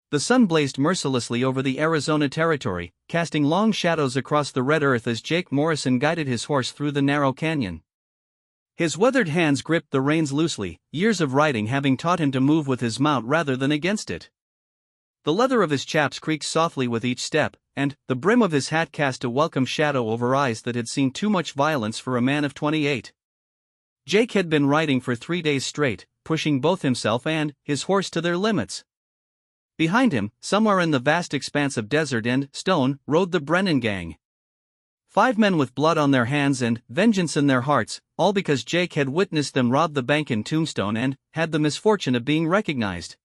The sun blazed mercilessly over the Arizona territory, casting long shadows across the red earth as Jake Morrison guided his horse through the narrow canyon. His weathered hands gripped the reins loosely, years of riding having taught him to move with his mount rather than against it. The leather of his chaps creaked softly with each step, and the brim of his hat cast a welcome shadow over eyes that had seen too much violence for a man of 28. Jake had been riding for 3 days straight, pushing both himself and his horse to their limits. Behind him, somewhere in the vast expanse of desert and stone, rode the Brennan gang. 5 men with blood on their hands and vengeance in their hearts, all because Jake had witnessed them rob the bank in Tombstone and had the misfortune of being recognized.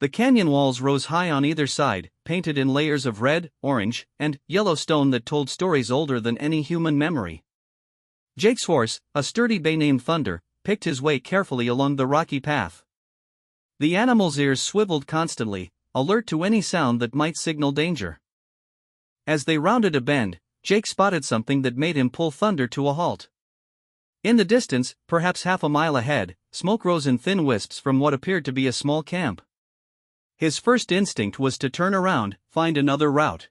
The canyon walls rose high on either side, painted in layers of red, orange, and yellow stone that told stories older than any human memory. Jake's horse, a sturdy bay named Thunder, picked his way carefully along the rocky path. The animal's ears swiveled constantly, alert to any sound that might signal danger. As they rounded a bend, Jake spotted something that made him pull Thunder to a halt. In the distance, perhaps half a mile ahead, smoke rose in thin wisps from what appeared to be a small camp. His first instinct was to turn around, find another route.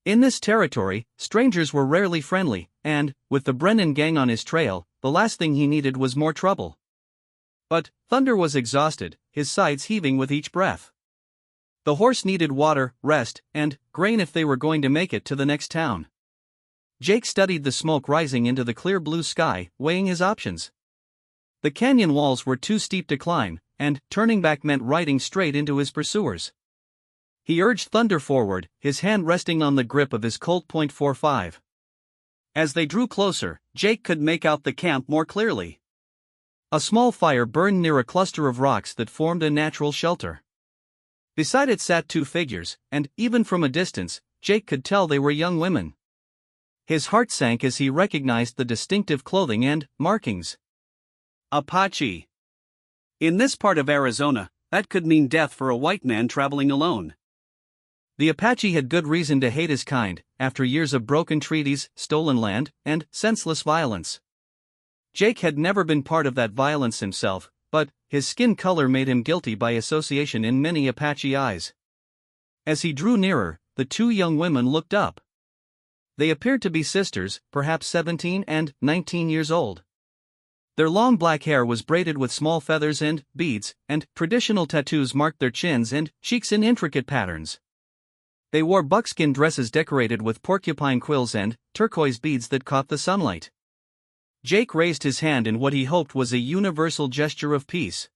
In this territory, strangers were rarely friendly, and, with the Brennan gang on his trail, the last thing he needed was more trouble. But Thunder was exhausted, his sides heaving with each breath. The horse needed water, rest, and grain if they were going to make it to the next town. Jake studied the smoke rising into the clear blue sky, weighing his options. The canyon walls were too steep to climb, and turning back meant riding straight into his pursuers. He urged Thunder forward, his hand resting on the grip of his Colt .45. As they drew closer, Jake could make out the camp more clearly. A small fire burned near a cluster of rocks that formed a natural shelter. Beside it sat 2 figures, and, even from a distance, Jake could tell they were young women. His heart sank as he recognized the distinctive clothing and markings. Apache. In this part of Arizona, that could mean death for a white man traveling alone. The Apache had good reason to hate his kind, after years of broken treaties, stolen land, and senseless violence. Jake had never been part of that violence himself, but his skin color made him guilty by association in many Apache eyes. As he drew nearer, the 2 young women looked up. They appeared to be sisters, perhaps 17 and 19 years old. Their long black hair was braided with small feathers and beads, and traditional tattoos marked their chins and cheeks in intricate patterns. They wore buckskin dresses decorated with porcupine quills and turquoise beads that caught the sunlight. Jake raised his hand in what he hoped was a universal gesture of peace.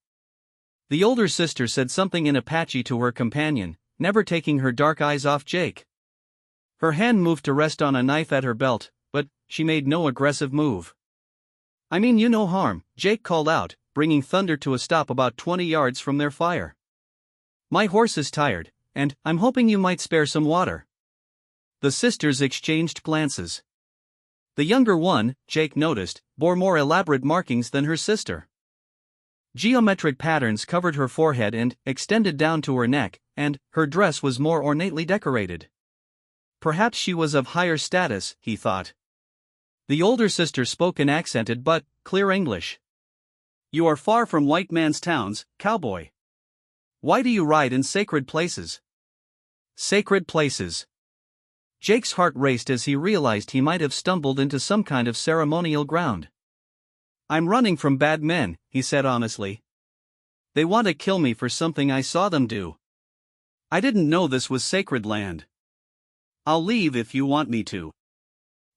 The older sister said something in Apache to her companion, never taking her dark eyes off Jake. Her hand moved to rest on a knife at her belt, but she made no aggressive move. "I mean you no harm," Jake called out, bringing Thunder to a stop about 20 yards from their fire. "My horse is tired, and I'm hoping you might spare some water." The sisters exchanged glances. The younger one, Jake noticed, bore more elaborate markings than her sister. Geometric patterns covered her forehead and extended down to her neck, and her dress was more ornately decorated. Perhaps she was of higher status, he thought. The older sister spoke in accented but clear English. "You are far from white man's towns, Cowboy. Why do you ride in sacred places?" Sacred places. Jake's heart raced as he realized he might have stumbled into some kind of ceremonial ground. "I'm running from bad men," he said honestly. "They want to kill me for something I saw them do. I didn't know this was sacred land. I'll leave if you want me to."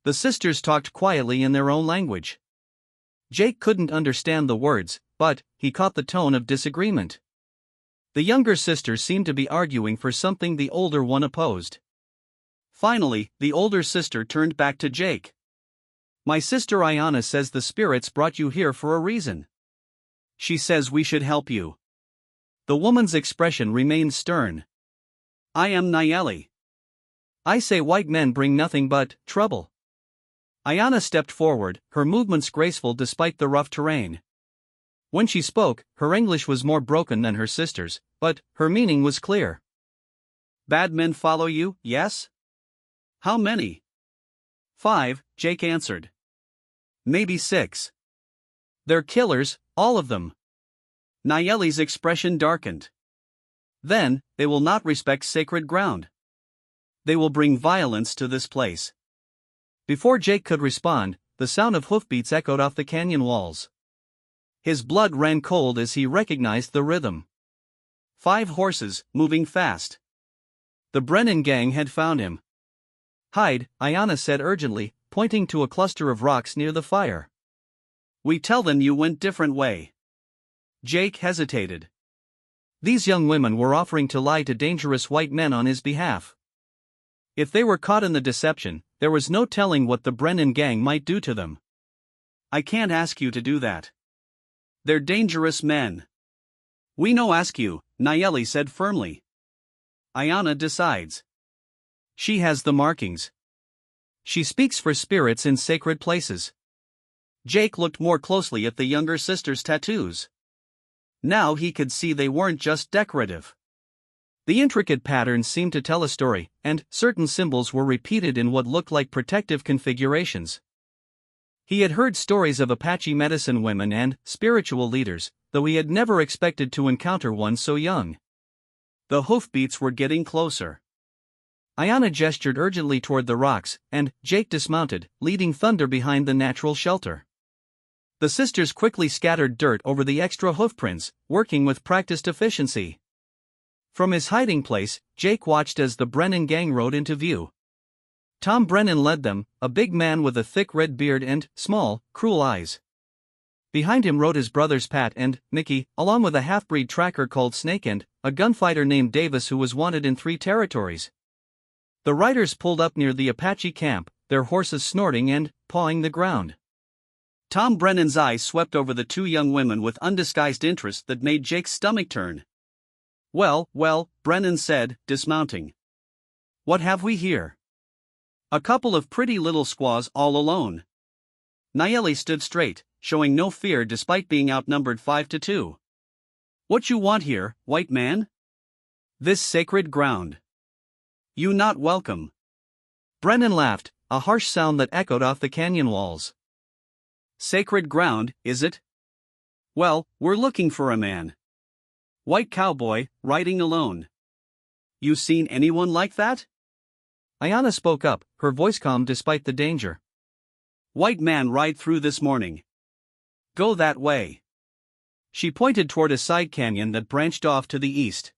The sisters talked quietly in their own language. Jake couldn't understand the words, but he caught the tone of disagreement. The younger sister seemed to be arguing for something the older one opposed. Finally, the older sister turned back to Jake. "My sister Ayana says the spirits brought you here for a reason. She says we should help you." The woman's expression remained stern. "I am Nayeli. I say white men bring nothing but trouble." Ayana stepped forward, her movements graceful despite the rough terrain. When she spoke, her English was more broken than her sister's, but her meaning was clear. "Bad men follow you, yes? How many?" "5, Jake answered. "Maybe 6. "They're killers, all of them." Nayeli's expression darkened. Then, they will not respect sacred ground. They will bring violence to this place. Before Jake could respond, the sound of hoofbeats echoed off the canyon walls. His blood ran cold as he recognized the rhythm. 5 horses, moving fast. The Brennan gang had found him. "Hide," Ayanna said urgently, pointing to a cluster of rocks near the fire. "We tell them you went different way." Jake hesitated. These young women were offering to lie to dangerous white men on his behalf. If they were caught in the deception, there was no telling what the Brennan gang might do to them. "I can't ask you to do that. They're dangerous men." "We no ask you," Nayeli said firmly. "Ayanna decides. She has the markings. She speaks for spirits in sacred places." Jake looked more closely at the younger sister's tattoos. Now he could see they weren't just decorative. The intricate patterns seemed to tell a story, and certain symbols were repeated in what looked like protective configurations. He had heard stories of Apache medicine women and spiritual leaders, though he had never expected to encounter one so young. The hoofbeats were getting closer. Ayanna gestured urgently toward the rocks, and Jake dismounted, leading Thunder behind the natural shelter. The sisters quickly scattered dirt over the extra hoofprints, working with practiced efficiency. From his hiding place, Jake watched as the Brennan gang rode into view. Tom Brennan led them, a big man with a thick red beard and small, cruel eyes. Behind him rode his brothers Pat and Mickey, along with a half-breed tracker called Snake and a gunfighter named Davis who was wanted in 3 territories. The riders pulled up near the Apache camp, their horses snorting and pawing the ground. Tom Brennan's eyes swept over the 2 young women with undisguised interest that made Jake's stomach turn. Well, Brennan said, dismounting. "What have we here?" "A couple of pretty little squaws all alone." Nayeli stood straight, showing no fear despite being outnumbered 5-2. "What you want here, white man?" "This sacred ground. You not welcome." Brennan laughed, a harsh sound that echoed off the canyon walls. "Sacred ground, is it? Well, we're looking for a man. White cowboy, riding alone. You seen anyone like that?" Ayanna spoke up, her voice calm despite the danger. "White man ride through this morning. Go that way." She pointed toward a side canyon that branched off to the east.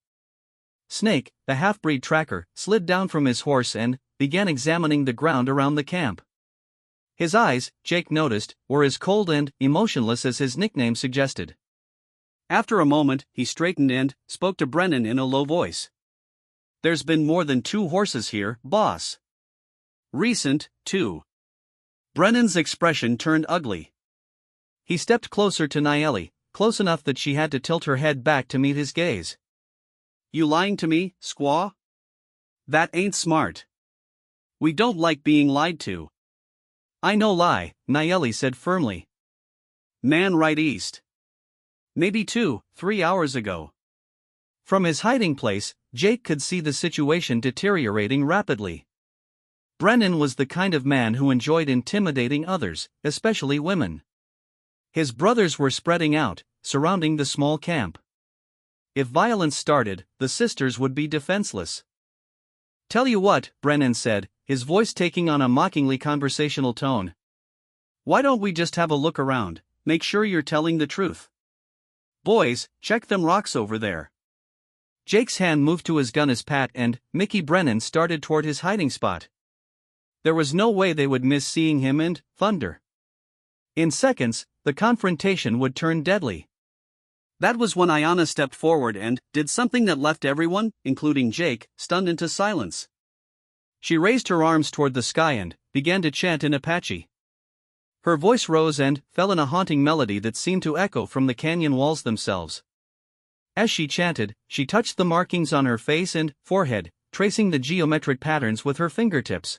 Snake, the half-breed tracker, slid down from his horse and began examining the ground around the camp. His eyes, Jake noticed, were as cold and emotionless as his nickname suggested. After a moment, he straightened and spoke to Brennan in a low voice. "There's been more than 2 horses here, boss." "Recent, too." Brennan's expression turned ugly. He stepped closer to Nayeli, close enough that she had to tilt her head back to meet his gaze. "You lying to me, squaw? That ain't smart. We don't like being lied to." "I no lie," Nayeli said firmly. "Man right east. Maybe 2-3 hours ago." From his hiding place, Jake could see the situation deteriorating rapidly. Brennan was the kind of man who enjoyed intimidating others, especially women. His brothers were spreading out, surrounding the small camp. If violence started, the sisters would be defenseless. "Tell you what," Brennan said, his voice taking on a mockingly conversational tone. "Why don't we just have a look around, make sure you're telling the truth? Boys, check them rocks over there." Jake's hand moved to his gun as Pat and Mickey Brennan started toward his hiding spot. There was no way they would miss seeing him and Thunder. In seconds, the confrontation would turn deadly. That was when Ayanna stepped forward and did something that left everyone, including Jake, stunned into silence. She raised her arms toward the sky and began to chant in Apache. Her voice rose and fell in a haunting melody that seemed to echo from the canyon walls themselves. As she chanted, she touched the markings on her face and forehead, tracing the geometric patterns with her fingertips.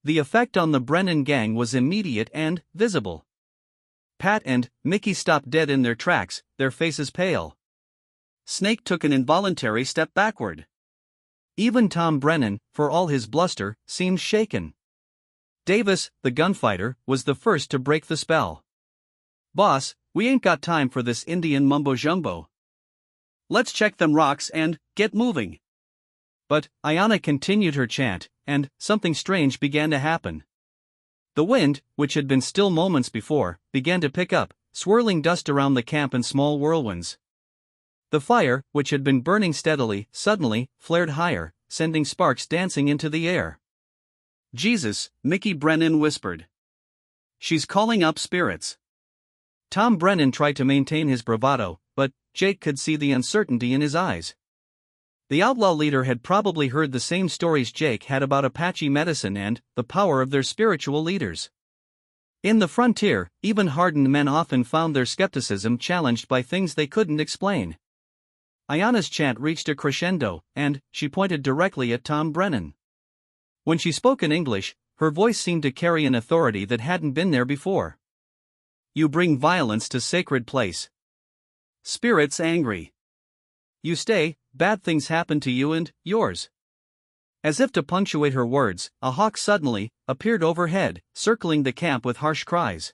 The effect on the Brennan gang was immediate and visible. Pat and Mickey stopped dead in their tracks, their faces pale. Snake took an involuntary step backward. Even Tom Brennan, for all his bluster, seemed shaken. Davis, the gunfighter, was the first to break the spell. "Boss, we ain't got time for this Indian mumbo-jumbo. Let's check them rocks and get moving. But Ayanna continued her chant, and something strange began to happen. The wind, which had been still moments before, began to pick up, swirling dust around the camp in small whirlwinds. The fire, which had been burning steadily, suddenly flared higher, sending sparks dancing into the air. Jesus, Mickey Brennan whispered. She's calling up spirits. Tom Brennan tried to maintain his bravado, but Jake could see the uncertainty in his eyes. The outlaw leader had probably heard the same stories Jake had about Apache medicine and the power of their spiritual leaders. In the frontier, even hardened men often found their skepticism challenged by things they couldn't explain. Ayanna's chant reached a crescendo, and she pointed directly at Tom Brennan. When she spoke in English, her voice seemed to carry an authority that hadn't been there before. You bring violence to sacred place. Spirits angry. You stay, bad things happen to you and yours. As if to punctuate her words, a hawk suddenly appeared overhead, circling the camp with harsh cries.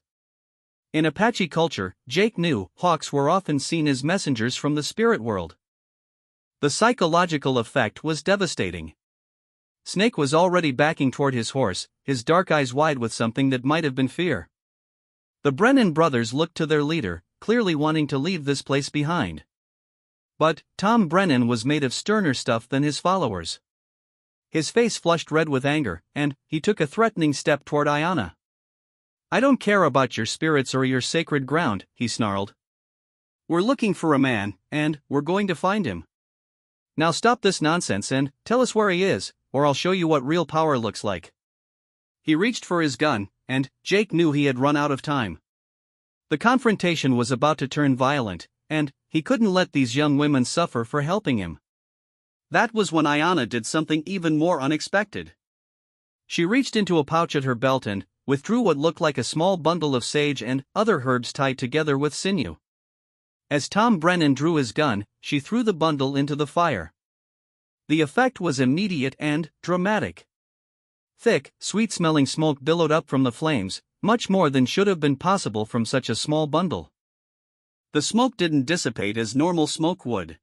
In Apache culture, Jake knew hawks were often seen as messengers from the spirit world. The psychological effect was devastating. Snake was already backing toward his horse, his dark eyes wide with something that might have been fear. The Brennan brothers looked to their leader, clearly wanting to leave this place behind. But Tom Brennan was made of sterner stuff than his followers. His face flushed red with anger, and he took a threatening step toward Ayanna. I don't care about your spirits or your sacred ground, he snarled. We're looking for a man, and we're going to find him. Now stop this nonsense and tell us where he is, or I'll show you what real power looks like. He reached for his gun, and Jake knew he had run out of time. The confrontation was about to turn violent, and he couldn't let these young women suffer for helping him. That was when Ayanna did something even more unexpected. She reached into a pouch at her belt and withdrew what looked like a small bundle of sage and other herbs tied together with sinew. As Tom Brennan drew his gun, she threw the bundle into the fire. The effect was immediate and dramatic. Thick, sweet-smelling smoke billowed up from the flames, much more than should have been possible from such a small bundle. The smoke didn't dissipate as normal smoke would.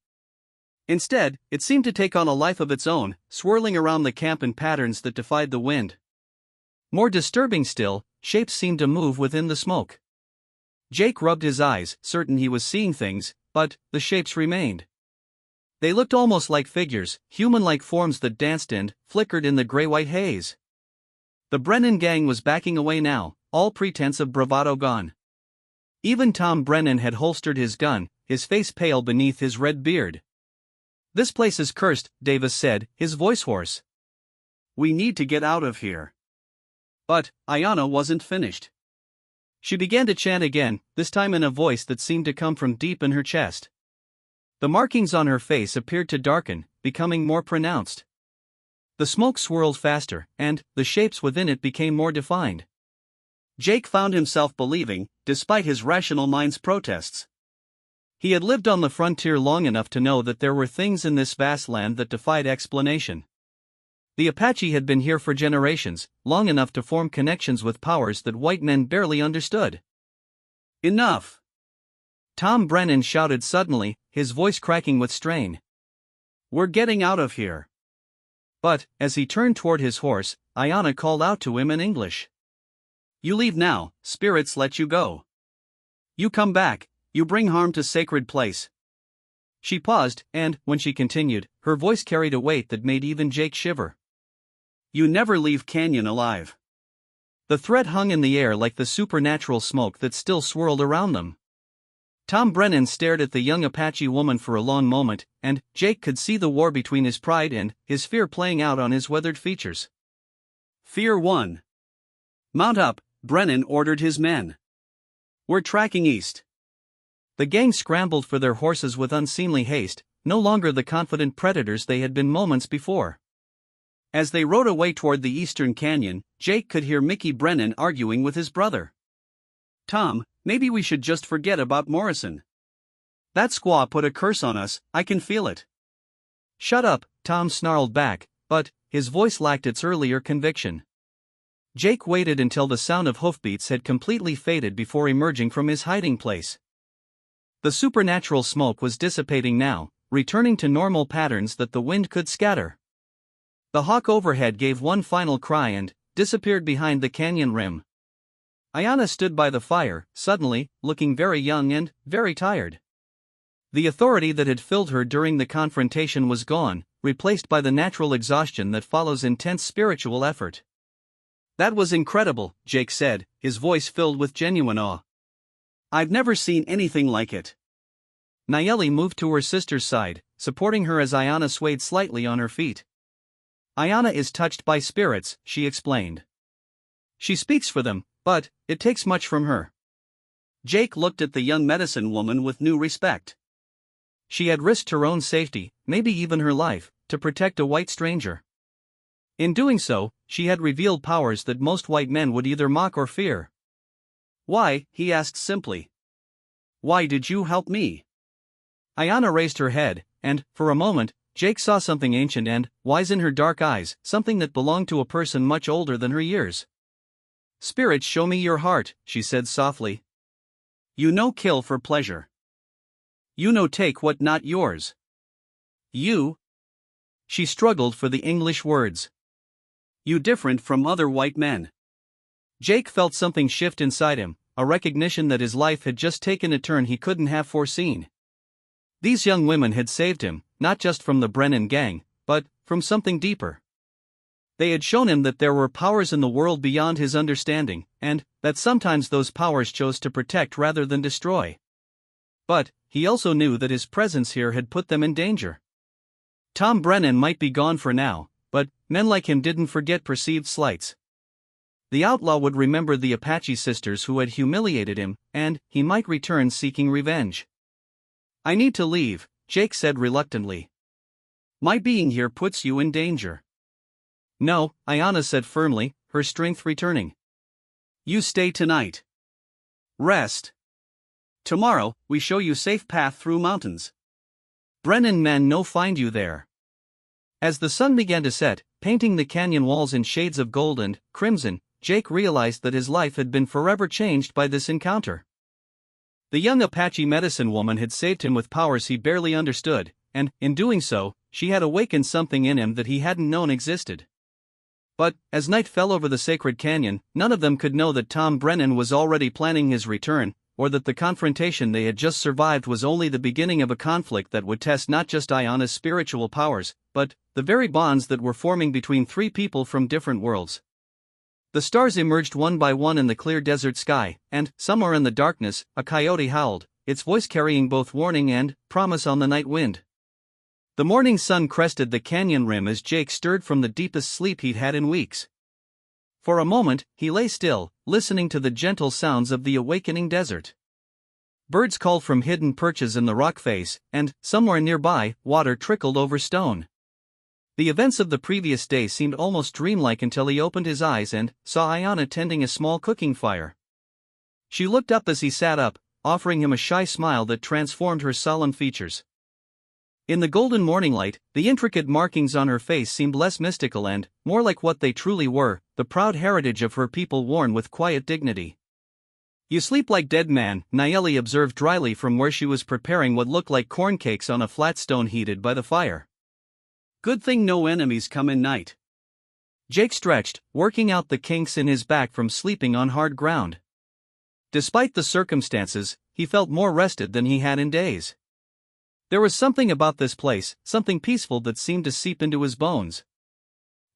Instead, it seemed to take on a life of its own, swirling around the camp in patterns that defied the wind. More disturbing still, shapes seemed to move within the smoke. Jake rubbed his eyes, certain he was seeing things, but the shapes remained. They looked almost like figures, human-like forms that danced and flickered in the gray-white haze. The Brennan gang was backing away now, all pretense of bravado gone. Even Tom Brennan had holstered his gun, his face pale beneath his red beard. This place is cursed, Davis said, his voice hoarse. We need to get out of here. But Ayanna wasn't finished. She began to chant again, this time in a voice that seemed to come from deep in her chest. The markings on her face appeared to darken, becoming more pronounced. The smoke swirled faster, and the shapes within it became more defined. Jake found himself believing, despite his rational mind's protests. He had lived on the frontier long enough to know that there were things in this vast land that defied explanation. The Apache had been here for generations, long enough to form connections with powers that white men barely understood. Enough! Tom Brennan shouted suddenly, his voice cracking with strain. We're getting out of here. But, as he turned toward his horse, Ayanna called out to him in English. You leave now, spirits let you go. You come back, you bring harm to sacred place. She paused, and, when she continued, her voice carried a weight that made even Jake shiver. You never leave Canyon alive. The threat hung in the air like the supernatural smoke that still swirled around them. Tom Brennan stared at the young Apache woman for a long moment, and Jake could see the war between his pride and his fear playing out on his weathered features. Fear 1. Mount up, Brennan ordered his men. We're tracking east. The gang scrambled for their horses with unseemly haste, no longer the confident predators they had been moments before. As they rode away toward the eastern canyon, Jake could hear Mickey Brennan arguing with his brother. Tom, maybe we should just forget about Morrison. That squaw put a curse on us, I can feel it. Shut up, Tom snarled back, but his voice lacked its earlier conviction. Jake waited until the sound of hoofbeats had completely faded before emerging from his hiding place. The supernatural smoke was dissipating now, returning to normal patterns that the wind could scatter. The hawk overhead gave one final cry and disappeared behind the canyon rim. Ayana stood by the fire, suddenly, looking very young and very tired. The authority that had filled her during the confrontation was gone, replaced by the natural exhaustion that follows intense spiritual effort. "That was incredible," Jake said, his voice filled with genuine awe. "I've never seen anything like it." Nayeli moved to her sister's side, supporting her as Ayana swayed slightly on her feet. "Ayana is touched by spirits," she explained. "She speaks for them, but it takes much from her." Jake looked at the young medicine woman with new respect. She had risked her own safety, maybe even her life, to protect a white stranger. In doing so, she had revealed powers that most white men would either mock or fear. "Why?" he asked simply. "Why did you help me?" Ayana raised her head, and, for a moment, Jake saw something ancient and wise in her dark eyes, something that belonged to a person much older than her years. "Spirits show me your heart," she said softly. "You no kill for pleasure. You no take what not yours. You..." She struggled for the English words. "You different from other white men." Jake felt something shift inside him, a recognition that his life had just taken a turn he couldn't have foreseen. These young women had saved him, not just from the Brennan gang, but from something deeper. They had shown him that there were powers in the world beyond his understanding, and that sometimes those powers chose to protect rather than destroy. But he also knew that his presence here had put them in danger. Tom Brennan might be gone for now, but men like him didn't forget perceived slights. The outlaw would remember the Apache sisters who had humiliated him, and he might return seeking revenge. "I need to leave," Jake said reluctantly. "My being here puts you in danger." "No," Ayana said firmly, her strength returning. "You stay tonight. Rest. Tomorrow, we show you safe path through mountains. Brennan men no find you there." As the sun began to set, painting the canyon walls in shades of gold and crimson, Jake realized that his life had been forever changed by this encounter. The young Apache medicine woman had saved him with powers he barely understood, and, in doing so, she had awakened something in him that he hadn't known existed. But, as night fell over the sacred canyon, none of them could know that Tom Brennan was already planning his return, or that the confrontation they had just survived was only the beginning of a conflict that would test not just Ayana's spiritual powers, but the very bonds that were forming between three people from different worlds. The stars emerged one by one in the clear desert sky, and, somewhere in the darkness, a coyote howled, its voice carrying both warning and promise on the night wind. The morning sun crested the canyon rim as Jake stirred from the deepest sleep he'd had in weeks. For a moment, he lay still, listening to the gentle sounds of the awakening desert. Birds called from hidden perches in the rock face, and, somewhere nearby, water trickled over stone. The events of the previous day seemed almost dreamlike until he opened his eyes and saw Ayana tending a small cooking fire. She looked up as he sat up, offering him a shy smile that transformed her solemn features. In the golden morning light, the intricate markings on her face seemed less mystical and more like what they truly were, the proud heritage of her people worn with quiet dignity. "You sleep like dead man," Nayeli observed dryly from where she was preparing what looked like corn cakes on a flat stone heated by the fire. "Good thing no enemies come in night." Jake stretched, working out the kinks in his back from sleeping on hard ground. Despite the circumstances, he felt more rested than he had in days. There was something about this place, something peaceful that seemed to seep into his bones.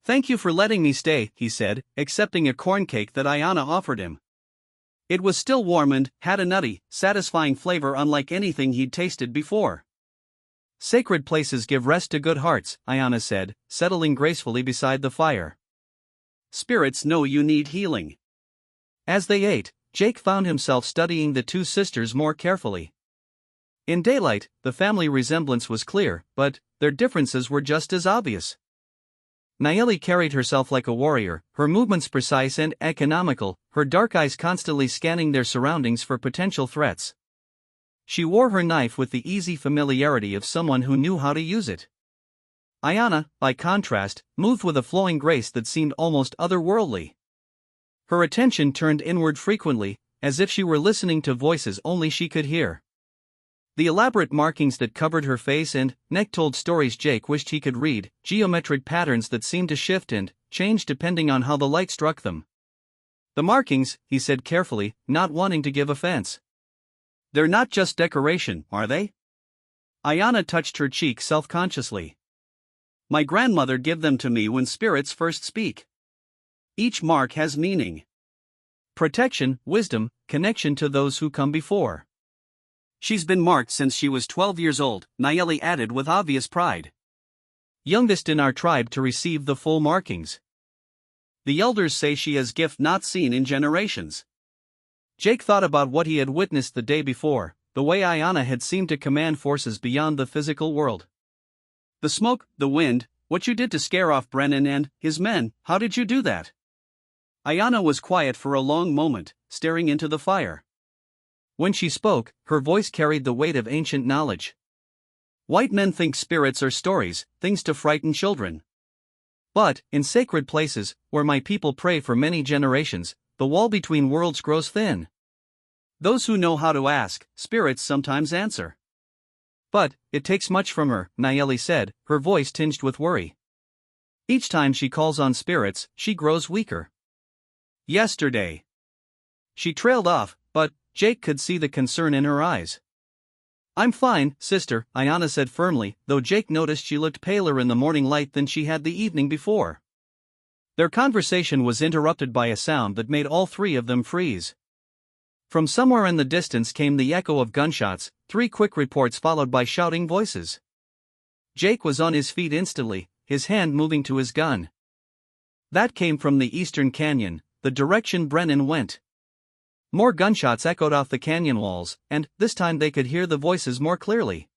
"Thank you for letting me stay," he said, accepting a corn cake that Ayana offered him. It was still warm and had a nutty, satisfying flavor unlike anything he'd tasted before. "Sacred places give rest to good hearts," Ayana said, settling gracefully beside the fire. "Spirits know you need healing." As they ate, Jake found himself studying the two sisters more carefully. In daylight, the family resemblance was clear, but their differences were just as obvious. Nayeli carried herself like a warrior, her movements precise and economical, her dark eyes constantly scanning their surroundings for potential threats. She wore her knife with the easy familiarity of someone who knew how to use it. Ayana, by contrast, moved with a flowing grace that seemed almost otherworldly. Her attention turned inward frequently, as if she were listening to voices only she could hear. The elaborate markings that covered her face and neck told stories Jake wished he could read, geometric patterns that seemed to shift and change depending on how the light struck them. "The markings," he said carefully, not wanting to give offense. "They're not just decoration, are they?" Ayana touched her cheek self-consciously. "My grandmother gave them to me when spirits first speak. Each mark has meaning. Protection, wisdom, connection to those who come before." "She's been marked since she was 12 years old," Nayeli added with obvious pride. "Youngest in our tribe to receive the full markings. The elders say she has gift not seen in generations." Jake thought about what he had witnessed the day before, the way Ayana had seemed to command forces beyond the physical world. "The smoke, the wind, what you did to scare off Brennan and his men, how did you do that?" Ayana was quiet for a long moment, staring into the fire. When she spoke, her voice carried the weight of ancient knowledge. "White men think spirits are stories, things to frighten children. But, in sacred places, where my people pray for many generations, the wall between worlds grows thin. Those who know how to ask, spirits sometimes answer." "But, it takes much from her," Nayeli said, her voice tinged with worry. "Each time she calls on spirits, she grows weaker." "Yesterday." She trailed off, but Jake could see the concern in her eyes. "I'm fine, sister," Ayana said firmly, though Jake noticed she looked paler in the morning light than she had the evening before. Their conversation was interrupted by a sound that made all three of them freeze. From somewhere in the distance came the echo of gunshots, 3 quick reports followed by shouting voices. Jake was on his feet instantly, his hand moving to his gun. That came from the eastern canyon, the direction Brennan went. More gunshots echoed off the canyon walls, and this time they could hear the voices more clearly.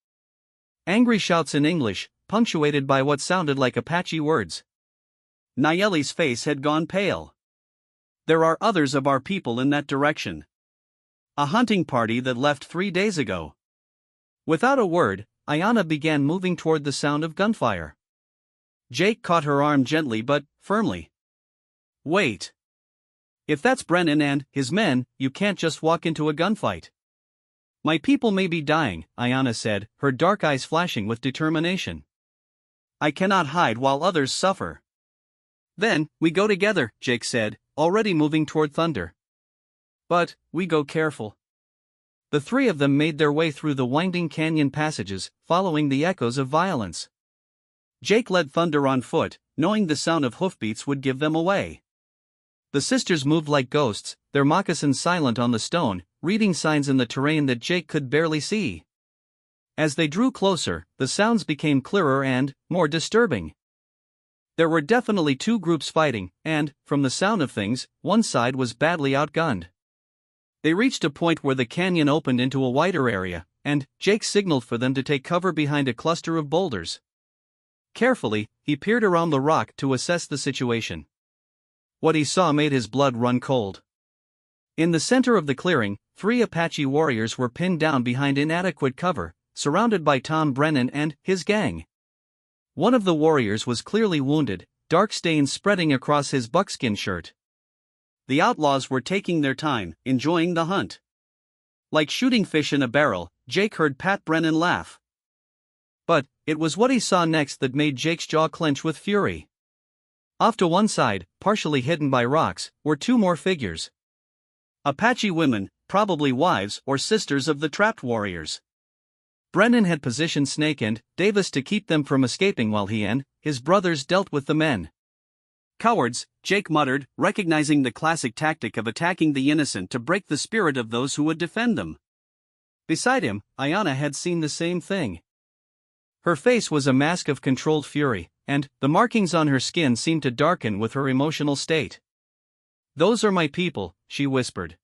Angry shouts in English, punctuated by what sounded like Apache words. Nayeli's face had gone pale. "There are others of our people in that direction. A hunting party that left 3 days ago." Without a word, Ayana began moving toward the sound of gunfire. Jake caught her arm gently but firmly. "Wait. If that's Brennan and his men, you can't just walk into a gunfight." "My people may be dying," Ayana said, her dark eyes flashing with determination. "I cannot hide while others suffer." "Then, we go together," Jake said, already moving toward Thunder. "But, we go careful." The three of them made their way through the winding canyon passages, following the echoes of violence. Jake led Thunder on foot, knowing the sound of hoofbeats would give them away. The sisters moved like ghosts, their moccasins silent on the stone, reading signs in the terrain that Jake could barely see. As they drew closer, the sounds became clearer and more disturbing. There were definitely 2 groups fighting, and, from the sound of things, one side was badly outgunned. They reached a point where the canyon opened into a wider area, and Jake signaled for them to take cover behind a cluster of boulders. Carefully, he peered around the rock to assess the situation. What he saw made his blood run cold. In the center of the clearing, 3 Apache warriors were pinned down behind inadequate cover, surrounded by Tom Brennan and his gang. One of the warriors was clearly wounded, dark stains spreading across his buckskin shirt. The outlaws were taking their time, enjoying the hunt. Like shooting fish in a barrel, Jake heard Pat Brennan laugh. But it was what he saw next that made Jake's jaw clench with fury. Off to one side, partially hidden by rocks, were 2 more figures. Apache women, probably wives or sisters of the trapped warriors. Brennan had positioned Snake and Davis to keep them from escaping while he and his brothers dealt with the men. "Cowards," Jake muttered, recognizing the classic tactic of attacking the innocent to break the spirit of those who would defend them. Beside him, Ayana had seen the same thing. Her face was a mask of controlled fury, and the markings on her skin seemed to darken with her emotional state. "Those are my people," she whispered.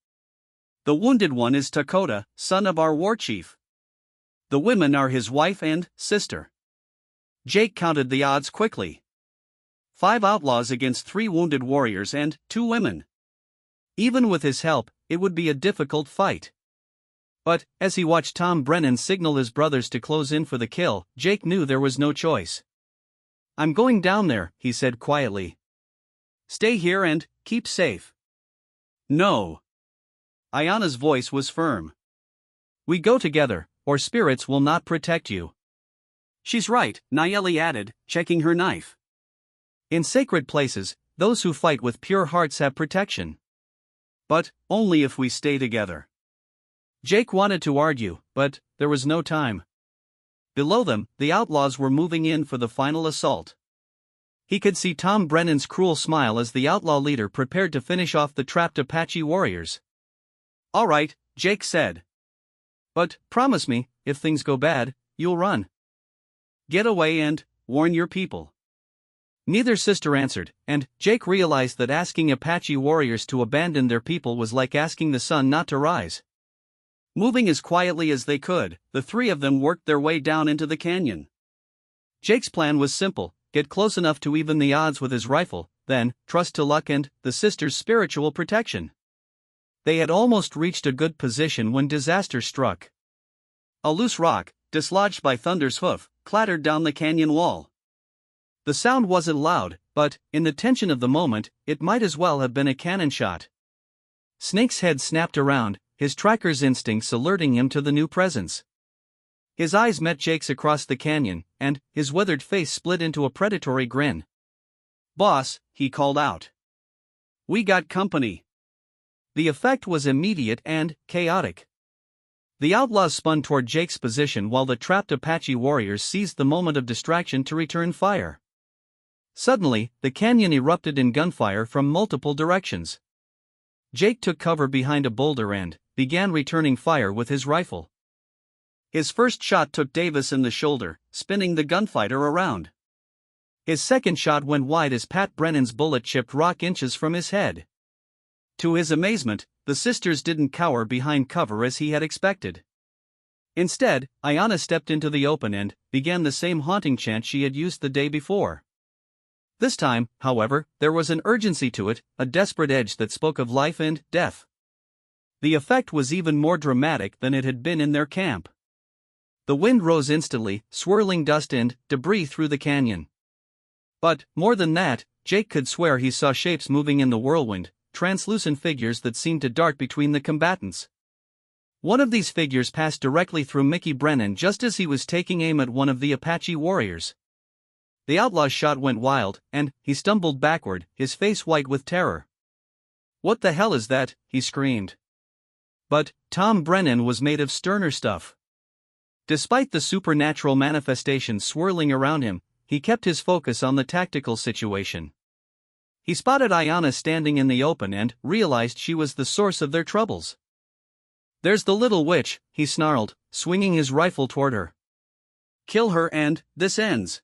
"The wounded one is Dakota, son of our war chief. The women are his wife and sister." Jake counted the odds quickly. 5 outlaws against 3 wounded warriors and 2 women. Even with his help, it would be a difficult fight. But, as he watched Tom Brennan signal his brothers to close in for the kill, Jake knew there was no choice. "I'm going down there," he said quietly. "Stay here and keep safe." "No." Ayana's voice was firm. "We go together," or spirits will not protect you. She's right, Nayeli added, checking her knife. In sacred places, those who fight with pure hearts have protection. But only if we stay together. Jake wanted to argue, but there was no time. Below them, the outlaws were moving in for the final assault. He could see Tom Brennan's cruel smile as the outlaw leader prepared to finish off the trapped Apache warriors. "All right," Jake said. "But promise me, if things go bad, you'll run. Get away and warn your people." Neither sister answered, and Jake realized that asking Apache warriors to abandon their people was like asking the sun not to rise. Moving as quietly as they could, the three of them worked their way down into the canyon. Jake's plan was simple: get close enough to even the odds with his rifle, then trust to luck and the sisters' spiritual protection. They had almost reached a good position when disaster struck. A loose rock, dislodged by Thunder's hoof, clattered down the canyon wall. The sound wasn't loud, but, in the tension of the moment, it might as well have been a cannon shot. Snake's head snapped around, his tracker's instincts alerting him to the new presence. His eyes met Jake's across the canyon, and his weathered face split into a predatory grin. "Boss," he called out. "We got company." The effect was immediate and chaotic. The outlaws spun toward Jake's position while the trapped Apache warriors seized the moment of distraction to return fire. Suddenly, the canyon erupted in gunfire from multiple directions. Jake took cover behind a boulder and began returning fire with his rifle. His first shot took Davis in the shoulder, spinning the gunfighter around. His second shot went wide as Pat Brennan's bullet chipped rock inches from his head. To his amazement, the sisters didn't cower behind cover as he had expected. Instead, Ayanna stepped into the open and began the same haunting chant she had used the day before. This time, however, there was an urgency to it, a desperate edge that spoke of life and death. The effect was even more dramatic than it had been in their camp. The wind rose instantly, swirling dust and debris through the canyon. But, more than that, Jake could swear he saw shapes moving in the whirlwind, translucent figures that seemed to dart between the combatants. One of these figures passed directly through Mickey Brennan just as he was taking aim at one of the Apache warriors. The outlaw's shot went wild, and he stumbled backward, his face white with terror. "What the hell is that?" he screamed. But Tom Brennan was made of sterner stuff. Despite the supernatural manifestations swirling around him, he kept his focus on the tactical situation. He spotted Ayanna standing in the open and realized she was the source of their troubles. "There's the little witch," he snarled, swinging his rifle toward her. "Kill her and this ends."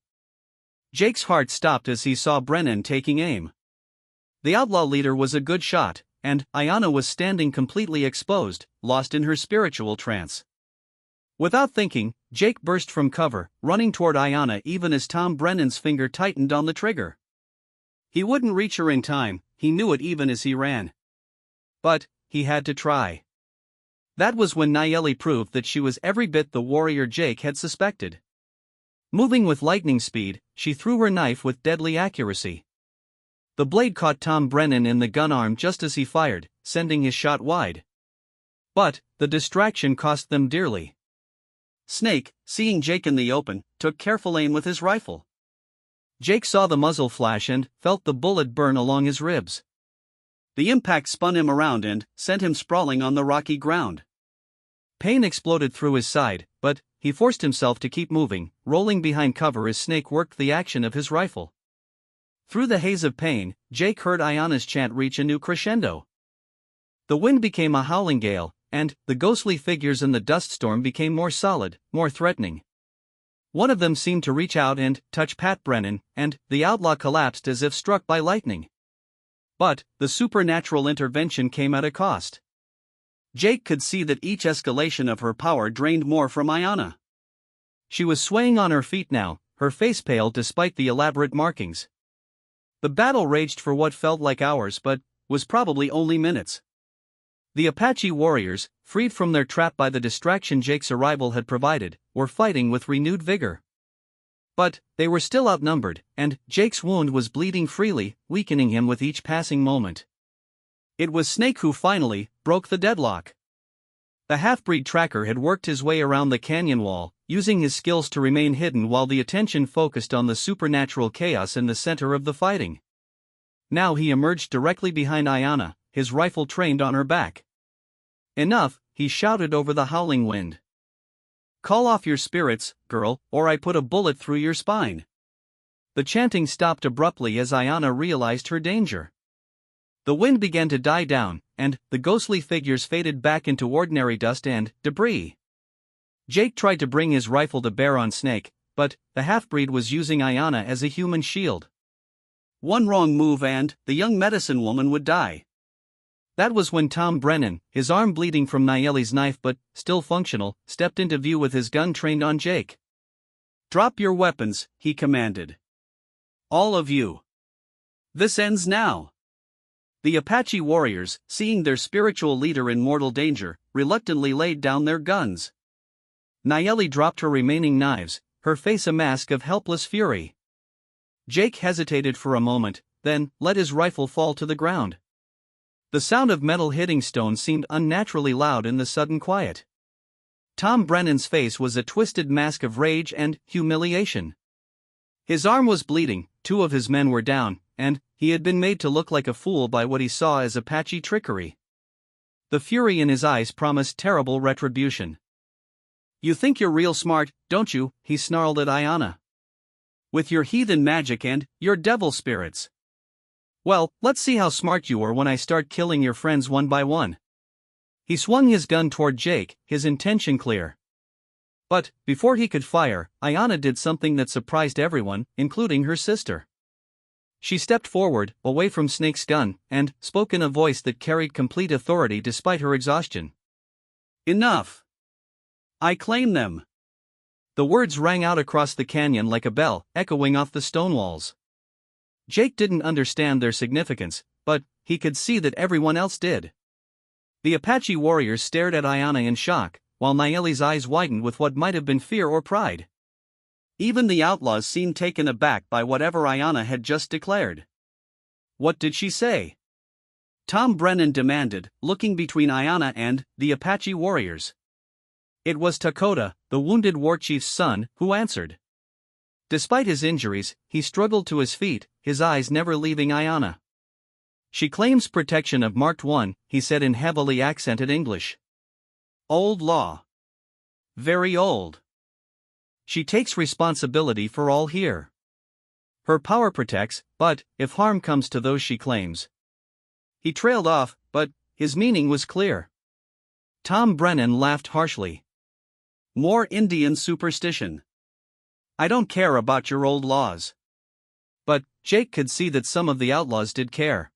Jake's heart stopped as he saw Brennan taking aim. The outlaw leader was a good shot, and Ayanna was standing completely exposed, lost in her spiritual trance. Without thinking, Jake burst from cover, running toward Ayanna even as Tom Brennan's finger tightened on the trigger. He wouldn't reach her in time, he knew it even as he ran. But he had to try. That was when Nayeli proved that she was every bit the warrior Jake had suspected. Moving with lightning speed, she threw her knife with deadly accuracy. The blade caught Tom Brennan in the gun arm just as he fired, sending his shot wide. But the distraction cost them dearly. Snake, seeing Jake in the open, took careful aim with his rifle. Jake saw the muzzle flash and felt the bullet burn along his ribs. The impact spun him around and sent him sprawling on the rocky ground. Pain exploded through his side, but he forced himself to keep moving, rolling behind cover as Snake worked the action of his rifle. Through the haze of pain, Jake heard Ayanna's chant reach a new crescendo. The wind became a howling gale, and the ghostly figures in the dust storm became more solid, more threatening. One of them seemed to reach out and touch Pat Brennan, and the outlaw collapsed as if struck by lightning. But the supernatural intervention came at a cost. Jake could see that each escalation of her power drained more from Ayanna. She was swaying on her feet now, her face pale despite the elaborate markings. The battle raged for what felt like hours but was probably only minutes. The Apache warriors, freed from their trap by the distraction Jake's arrival had provided, were fighting with renewed vigor. But they were still outnumbered, and Jake's wound was bleeding freely, weakening him with each passing moment. It was Snake who finally broke the deadlock. The half-breed tracker had worked his way around the canyon wall, using his skills to remain hidden while the attention focused on the supernatural chaos in the center of the fighting. Now he emerged directly behind Ayanna, his rifle trained on her back. "Enough," he shouted over the howling wind. "Call off your spirits, girl, or I put a bullet through your spine." The chanting stopped abruptly as Ayanna realized her danger. The wind began to die down, and the ghostly figures faded back into ordinary dust and debris. Jake tried to bring his rifle to bear on Snake, but the half-breed was using Ayanna as a human shield. One wrong move and the young medicine woman would die. That was when Tom Brennan, his arm bleeding from Nayeli's knife but still functional, stepped into view with his gun trained on Jake. "Drop your weapons," he commanded. "All of you. This ends now." The Apache warriors, seeing their spiritual leader in mortal danger, reluctantly laid down their guns. Nayeli dropped her remaining knives, her face a mask of helpless fury. Jake hesitated for a moment, then let his rifle fall to the ground. The sound of metal hitting stone seemed unnaturally loud in the sudden quiet. Tom Brennan's face was a twisted mask of rage and humiliation. His arm was bleeding, 2 of his men were down, and he had been made to look like a fool by what he saw as Apache trickery. The fury in his eyes promised terrible retribution. "You think you're real smart, don't you?" he snarled at Ayanna. "With your heathen magic and your devil spirits. Well, let's see how smart you are when I start killing your friends one by one." He swung his gun toward Jake, his intention clear. But, before he could fire, Ayanna did something that surprised everyone, including her sister. She stepped forward, away from Snake's gun, and spoke in a voice that carried complete authority despite her exhaustion. "Enough. I claim them." The words rang out across the canyon like a bell, echoing off the stone walls. Jake didn't understand their significance, but he could see that everyone else did. The Apache warriors stared at Ayanna in shock, while Nayeli's eyes widened with what might have been fear or pride. Even the outlaws seemed taken aback by whatever Ayanna had just declared. "What did she say?" Tom Brennan demanded, looking between Ayanna and the Apache warriors. It was Takota, the wounded war chief's son, who answered. Despite his injuries, he struggled to his feet, his eyes never leaving Ayanna. "She claims protection of Marked One," he said in heavily accented English. "Old law. Very old. She takes responsibility for all here. Her power protects, but if harm comes to those she claims." He trailed off, but his meaning was clear. Tom Brennan laughed harshly. "More Indian superstition. I don't care about your old laws." But Jake could see that some of the outlaws did care.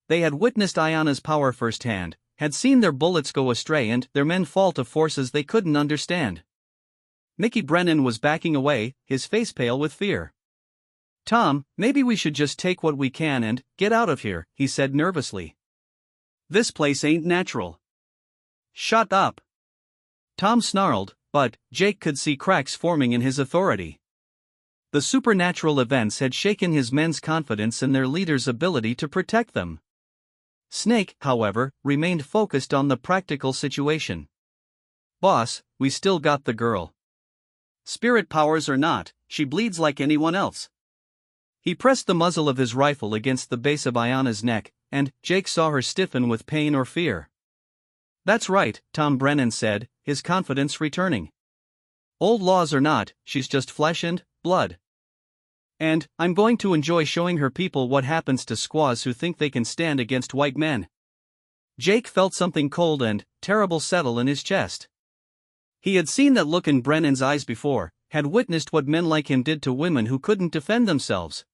They had witnessed Ayanna's power firsthand, had seen their bullets go astray and their men fall to forces they couldn't understand. Mickey Brennan was backing away, his face pale with fear. "Tom, maybe we should just take what we can and get out of here," he said nervously. "This place ain't natural." "Shut up." Tom snarled, but Jake could see cracks forming in his authority. The supernatural events had shaken his men's confidence in their leader's ability to protect them. Snake, however, remained focused on the practical situation. "Boss, we still got the girl. Spirit powers or not, she bleeds like anyone else." He pressed the muzzle of his rifle against the base of Ayanna's neck, and Jake saw her stiffen with pain or fear. "That's right," Tom Brennan said, his confidence returning. "Old laws or not, she's just flesh and blood. And I'm going to enjoy showing her people what happens to squaws who think they can stand against white men." Jake felt something cold and terrible settle in his chest. He had seen that look in Brennan's eyes before, had witnessed what men like him did to women who couldn't defend themselves.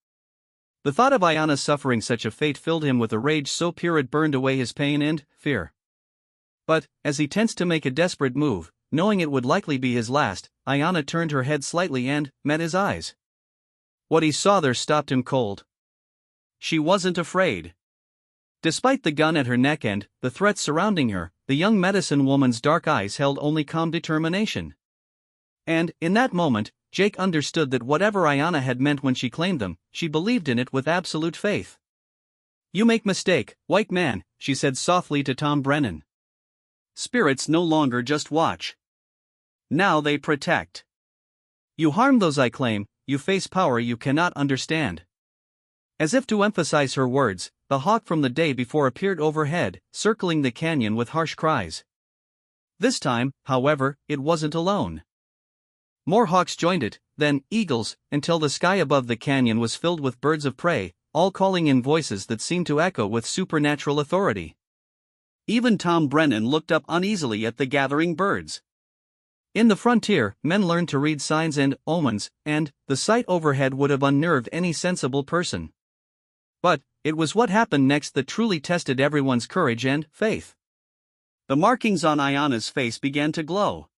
The thought of Ayanna suffering such a fate filled him with a rage so pure it burned away his pain and fear. But, as he tensed to make a desperate move, knowing it would likely be his last, Ayanna turned her head slightly and met his eyes. What he saw there stopped him cold. She wasn't afraid. Despite the gun at her neck and the threats surrounding her, the young medicine woman's dark eyes held only calm determination. And, in that moment, Jake understood that whatever Ayanna had meant when she claimed them, she believed in it with absolute faith. "You make mistake, white man," she said softly to Tom Brennan. spirits no longer just watch. Now they protect. You harm those I claim, you face power you cannot understand. As if to emphasize her words, the hawk from the day before appeared overhead, circling the canyon with harsh cries. This time, however, it wasn't alone. More hawks joined it, then eagles, until the sky above the canyon was filled with birds of prey, all calling in voices that seemed to echo with supernatural authority. Even Tom Brennan looked up uneasily at the gathering birds. In the frontier, men learned to read signs and omens, and the sight overhead would have unnerved any sensible person. But it was what happened next that truly tested everyone's courage and faith. The markings on Ayana's face began to glow.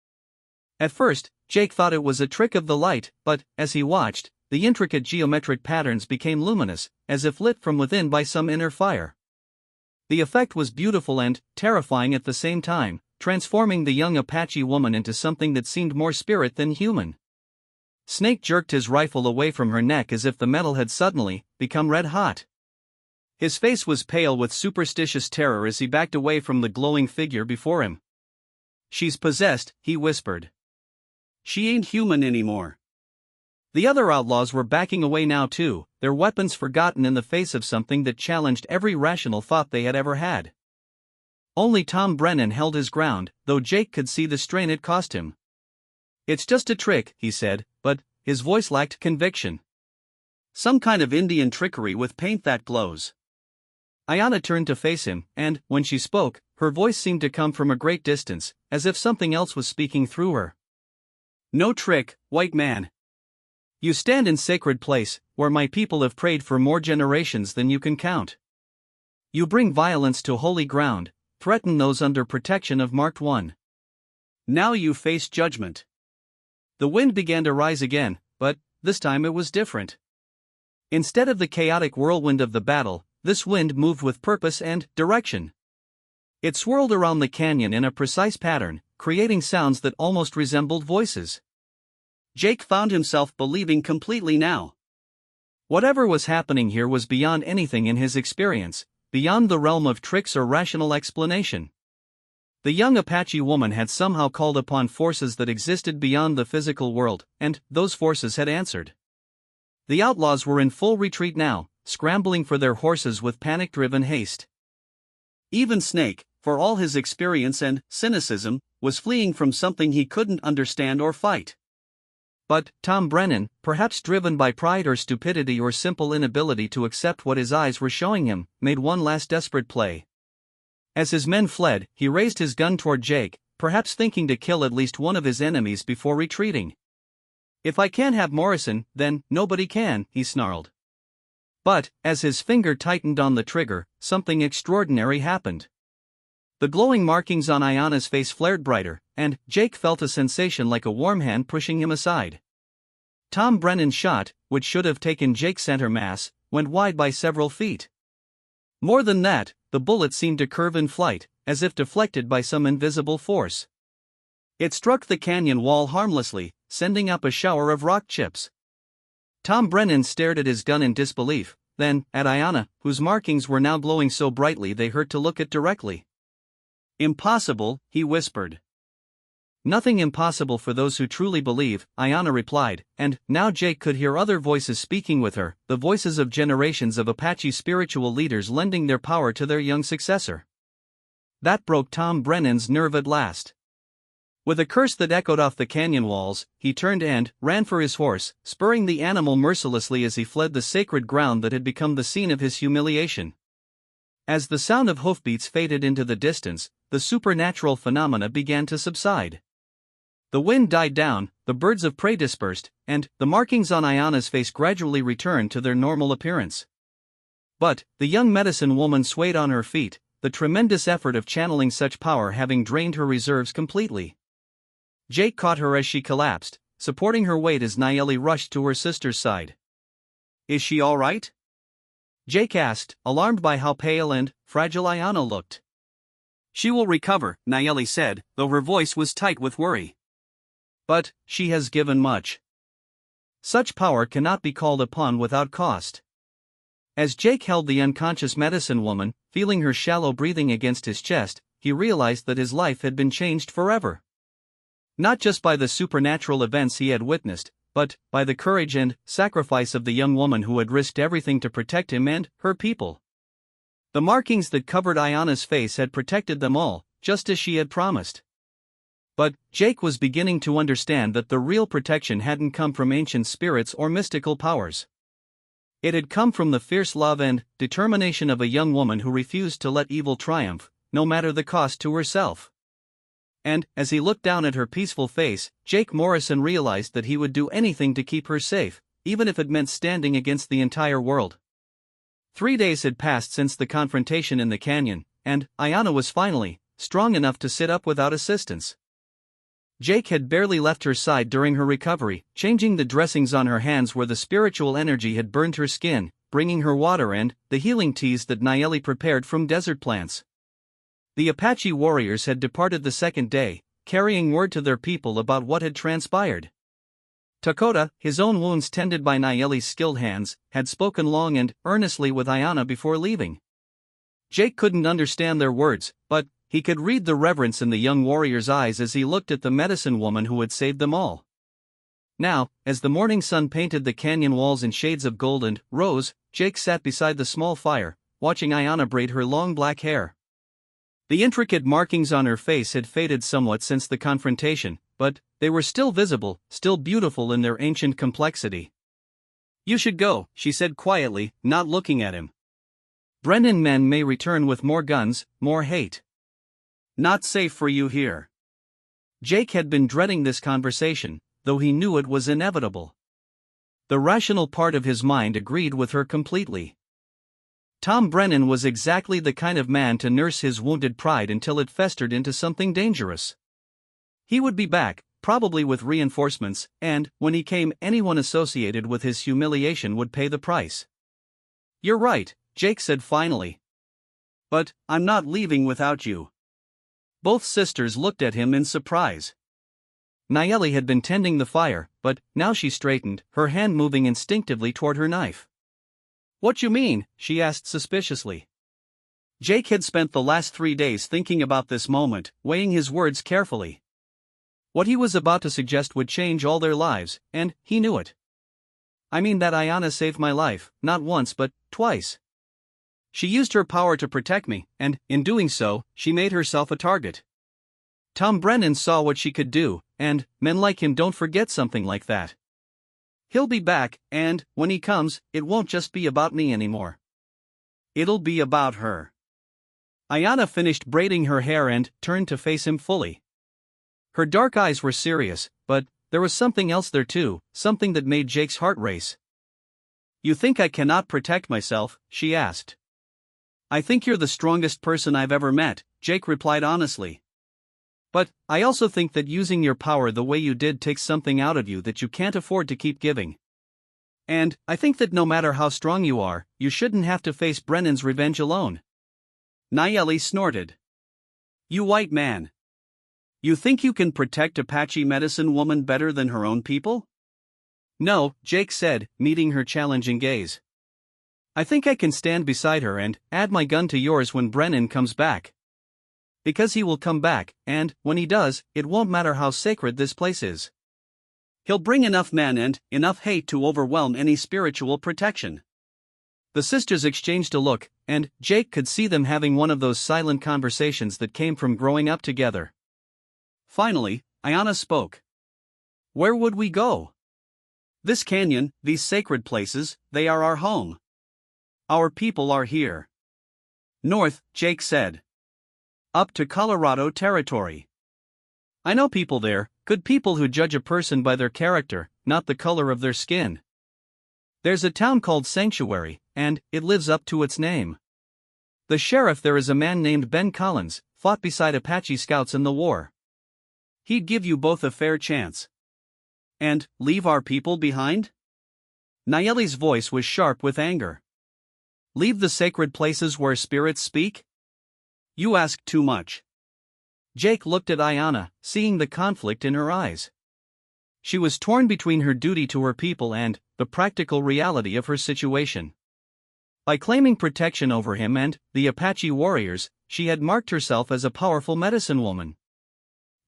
At first, Jake thought it was a trick of the light, but, as he watched, the intricate geometric patterns became luminous, as if lit from within by some inner fire. The effect was beautiful and terrifying at the same time, transforming the young Apache woman into something that seemed more spirit than human. Snake jerked his rifle away from her neck as if the metal had suddenly become red hot. His face was pale with superstitious terror as he backed away from the glowing figure before him. "She's possessed," he whispered. "She ain't human anymore." The other outlaws were backing away now too, their weapons forgotten in the face of something that challenged every rational thought they had ever had. Only Tom Brennan held his ground, though Jake could see the strain it cost him. "It's just a trick," he said, but his voice lacked conviction. "Some kind of Indian trickery with paint that glows." Ayana turned to face him, and, when she spoke, her voice seemed to come from a great distance, as if something else was speaking through her. "No trick, white man. You stand in sacred place, where my people have prayed for more generations than you can count. You bring violence to holy ground, threaten those under protection of Marked One. Now you face judgment." The wind began to rise again, but this time it was different. Instead of the chaotic whirlwind of the battle, this wind moved with purpose and direction. It swirled around the canyon in a precise pattern, creating sounds that almost resembled voices. Jake found himself believing completely now. Whatever was happening here was beyond anything in his experience, beyond the realm of tricks or rational explanation. The young Apache woman had somehow called upon forces that existed beyond the physical world, and those forces had answered. The outlaws were in full retreat now, scrambling for their horses with panic-driven haste. Even Snake, for all his experience and cynicism, was fleeing from something he couldn't understand or fight. But Tom Brennan, perhaps driven by pride or stupidity or simple inability to accept what his eyes were showing him, made one last desperate play. As his men fled, he raised his gun toward Jake, perhaps thinking to kill at least one of his enemies before retreating. "If I can't have Morrison, then nobody can," he snarled. But, as his finger tightened on the trigger, something extraordinary happened. The glowing markings on Ayana's face flared brighter, and Jake felt a sensation like a warm hand pushing him aside. Tom Brennan's shot, which should have taken Jake's center mass, went wide by several feet. More than that, the bullet seemed to curve in flight, as if deflected by some invisible force. It struck the canyon wall harmlessly, sending up a shower of rock chips. Tom Brennan stared at his gun in disbelief, then at Ayana, whose markings were now glowing so brightly they hurt to look at directly. "Impossible," he whispered. "Nothing impossible for those who truly believe," Ayana replied, and now Jake could hear other voices speaking with her, the voices of generations of Apache spiritual leaders lending their power to their young successor. That broke Tom Brennan's nerve at last. With a curse that echoed off the canyon walls, he turned and ran for his horse, spurring the animal mercilessly as he fled the sacred ground that had become the scene of his humiliation. As the sound of hoofbeats faded into the distance, the supernatural phenomena began to subside. The wind died down, the birds of prey dispersed, and the markings on Ayana's face gradually returned to their normal appearance. But the young medicine woman swayed on her feet, the tremendous effort of channeling such power having drained her reserves completely. Jake caught her as she collapsed, supporting her weight as Nayeli rushed to her sister's side. "Is she all right?" Jake asked, alarmed by how pale and fragile Ayana looked. "She will recover," Nayeli said, though her voice was tight with worry. "But she has given much. Such power cannot be called upon without cost." As Jake held the unconscious medicine woman, feeling her shallow breathing against his chest, he realized that his life had been changed forever. Not just by the supernatural events he had witnessed, but by the courage and sacrifice of the young woman who had risked everything to protect him and her people. The markings that covered Ayana's face had protected them all, just as she had promised. But Jake was beginning to understand that the real protection hadn't come from ancient spirits or mystical powers. It had come from the fierce love and determination of a young woman who refused to let evil triumph, no matter the cost to herself. And, as he looked down at her peaceful face, Jake Morrison realized that he would do anything to keep her safe, even if it meant standing against the entire world. 3 days had passed since the confrontation in the canyon, and Ayana was finally strong enough to sit up without assistance. Jake had barely left her side during her recovery, changing the dressings on her hands where the spiritual energy had burned her skin, bringing her water and the healing teas that Nayeli prepared from desert plants. The Apache warriors had departed the second day, carrying word to their people about what had transpired. Takota, his own wounds tended by Nayeli's skilled hands, had spoken long and earnestly with Ayana before leaving. Jake couldn't understand their words, but he could read the reverence in the young warrior's eyes as he looked at the medicine woman who had saved them all. Now, as the morning sun painted the canyon walls in shades of gold and rose, Jake sat beside the small fire, watching Ayana braid her long black hair. The intricate markings on her face had faded somewhat since the confrontation, but they were still visible, still beautiful in their ancient complexity. "You should go," she said quietly, not looking at him. "Brennan men may return with more guns, more hate. Not safe for you here." Jake had been dreading this conversation, though he knew it was inevitable. The rational part of his mind agreed with her completely. Tom Brennan was exactly the kind of man to nurse his wounded pride until it festered into something dangerous. He would be back, probably with reinforcements, and, when he came, anyone associated with his humiliation would pay the price. "You're right," Jake said finally. "But I'm not leaving without you." Both sisters looked at him in surprise. Nayeli had been tending the fire, but now she straightened, her hand moving instinctively toward her knife. "What you mean?" she asked suspiciously. Jake had spent the last 3 days thinking about this moment, weighing his words carefully. What he was about to suggest would change all their lives, and he knew it. "I mean that Ayana saved my life, not once but twice. She used her power to protect me, and, in doing so, she made herself a target. Tom Brennan saw what she could do, and men like him don't forget something like that. He'll be back, and, when he comes, it won't just be about me anymore. It'll be about her." Ayana finished braiding her hair and turned to face him fully. Her dark eyes were serious, but there was something else there too, something that made Jake's heart race. "You think I cannot protect myself?" she asked. "I think you're the strongest person I've ever met," Jake replied honestly. "But I also think that using your power the way you did takes something out of you that you can't afford to keep giving. And I think that no matter how strong you are, you shouldn't have to face Brennan's revenge alone." Nayeli snorted. "You white man. You think you can protect Apache medicine woman better than her own people?" "No," Jake said, meeting her challenging gaze. "I think I can stand beside her and add my gun to yours when Brennan comes back. Because he will come back, and, when he does, it won't matter how sacred this place is. He'll bring enough men and enough hate to overwhelm any spiritual protection." The sisters exchanged a look, and Jake could see them having one of those silent conversations that came from growing up together. Finally, Ayana spoke. "Where would we go? This canyon, these sacred places, they are our home. Our people are here." "North," Jake said. "Up to Colorado territory. I know people there, good people who judge a person by their character, not the color of their skin. There's a town called Sanctuary, and it lives up to its name. The sheriff there is a man named Ben Collins, fought beside Apache scouts in the war. He'd give you both a fair chance." "And leave our people behind?" Nayeli's voice was sharp with anger. "Leave the sacred places where spirits speak? You ask too much." Jake looked at Ayana, seeing the conflict in her eyes. She was torn between her duty to her people and the practical reality of her situation. By claiming protection over him and the Apache warriors, she had marked herself as a powerful medicine woman.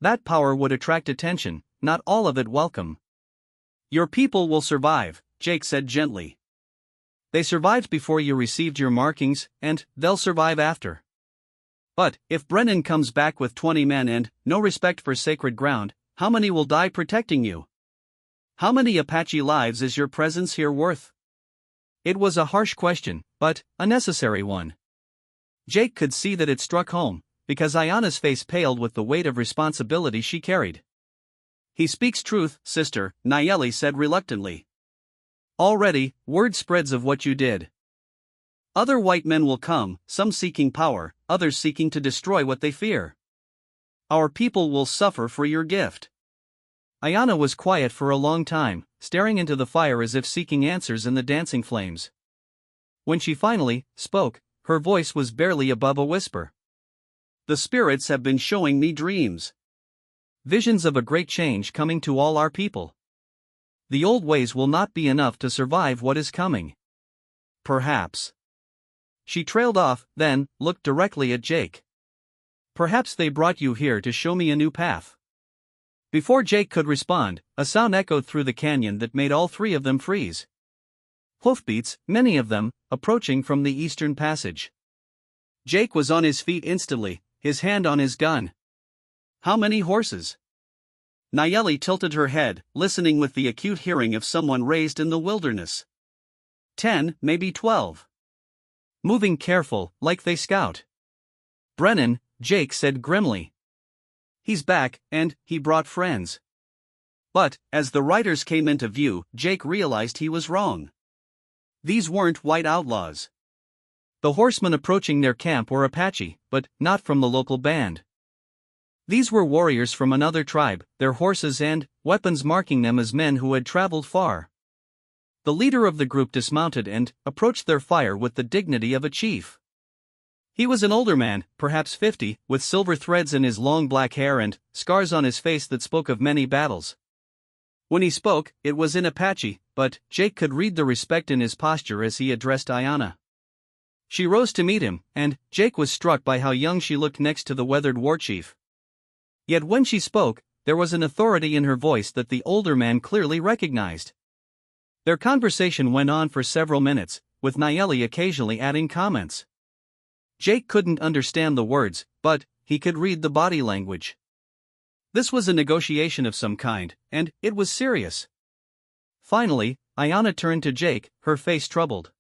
That power would attract attention, not all of it welcome. Your people will survive, Jake said gently. They survived before you received your markings, and they'll survive after. But, if Brennan comes back with 20 men and no respect for sacred ground, how many will die protecting you? How many Apache lives is your presence here worth? It was a harsh question, but a necessary one. Jake could see that it struck home, because Ayana's face paled with the weight of responsibility she carried. He speaks truth, sister, Nayeli said reluctantly. Already, word spreads of what you did. Other white men will come, some seeking power, others seeking to destroy what they fear. Our people will suffer for your gift. Ayana was quiet for a long time, staring into the fire as if seeking answers in the dancing flames. When she finally spoke, her voice was barely above a whisper. The spirits have been showing me dreams. Visions of a great change coming to all our people. The old ways will not be enough to survive what is coming. Perhaps. She trailed off, then looked directly at Jake. Perhaps they brought you here to show me a new path. Before Jake could respond, a sound echoed through the canyon that made all three of them freeze. Hoofbeats, many of them, approaching from the eastern passage. Jake was on his feet instantly, his hand on his gun. How many horses? Nayeli tilted her head, listening with the acute hearing of someone raised in the wilderness. 10, maybe 12. Moving careful, like they scout. Brennan, Jake said grimly. He's back, and he brought friends. But, as the riders came into view, Jake realized he was wrong. These weren't white outlaws. The horsemen approaching their camp were Apache, but not from the local band. These were warriors from another tribe, their horses and weapons marking them as men who had traveled far. The leader of the group dismounted and approached their fire with the dignity of a chief. He was an older man, perhaps 50, with silver threads in his long black hair and scars on his face that spoke of many battles. When he spoke, it was in Apache, but Jake could read the respect in his posture as he addressed Ayana. She rose to meet him, and Jake was struck by how young she looked next to the weathered war chief. Yet when she spoke, there was an authority in her voice that the older man clearly recognized. Their conversation went on for several minutes, with Nayeli occasionally adding comments. Jake couldn't understand the words, but he could read the body language. This was a negotiation of some kind, and it was serious. Finally, Ayana turned to Jake, her face troubled.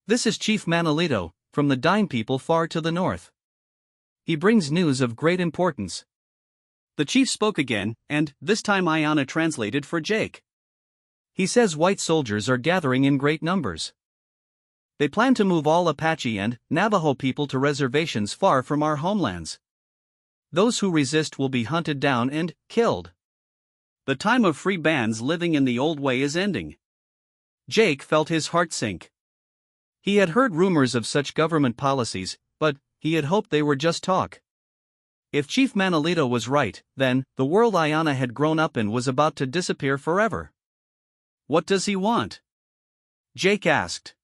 This is Chief Manolito, from the Dine people far to the north. He brings news of great importance. The chief spoke again, and this time Ayana translated for Jake. He says white soldiers are gathering in great numbers. They plan to move all Apache and Navajo people to reservations far from our homelands. Those who resist will be hunted down and killed. The time of free bands living in the old way is ending. Jake felt his heart sink. He had heard rumors of such government policies, but he had hoped they were just talk. If Chief Manolito was right, then the world Ayana had grown up in was about to disappear forever. What does he want? Jake asked.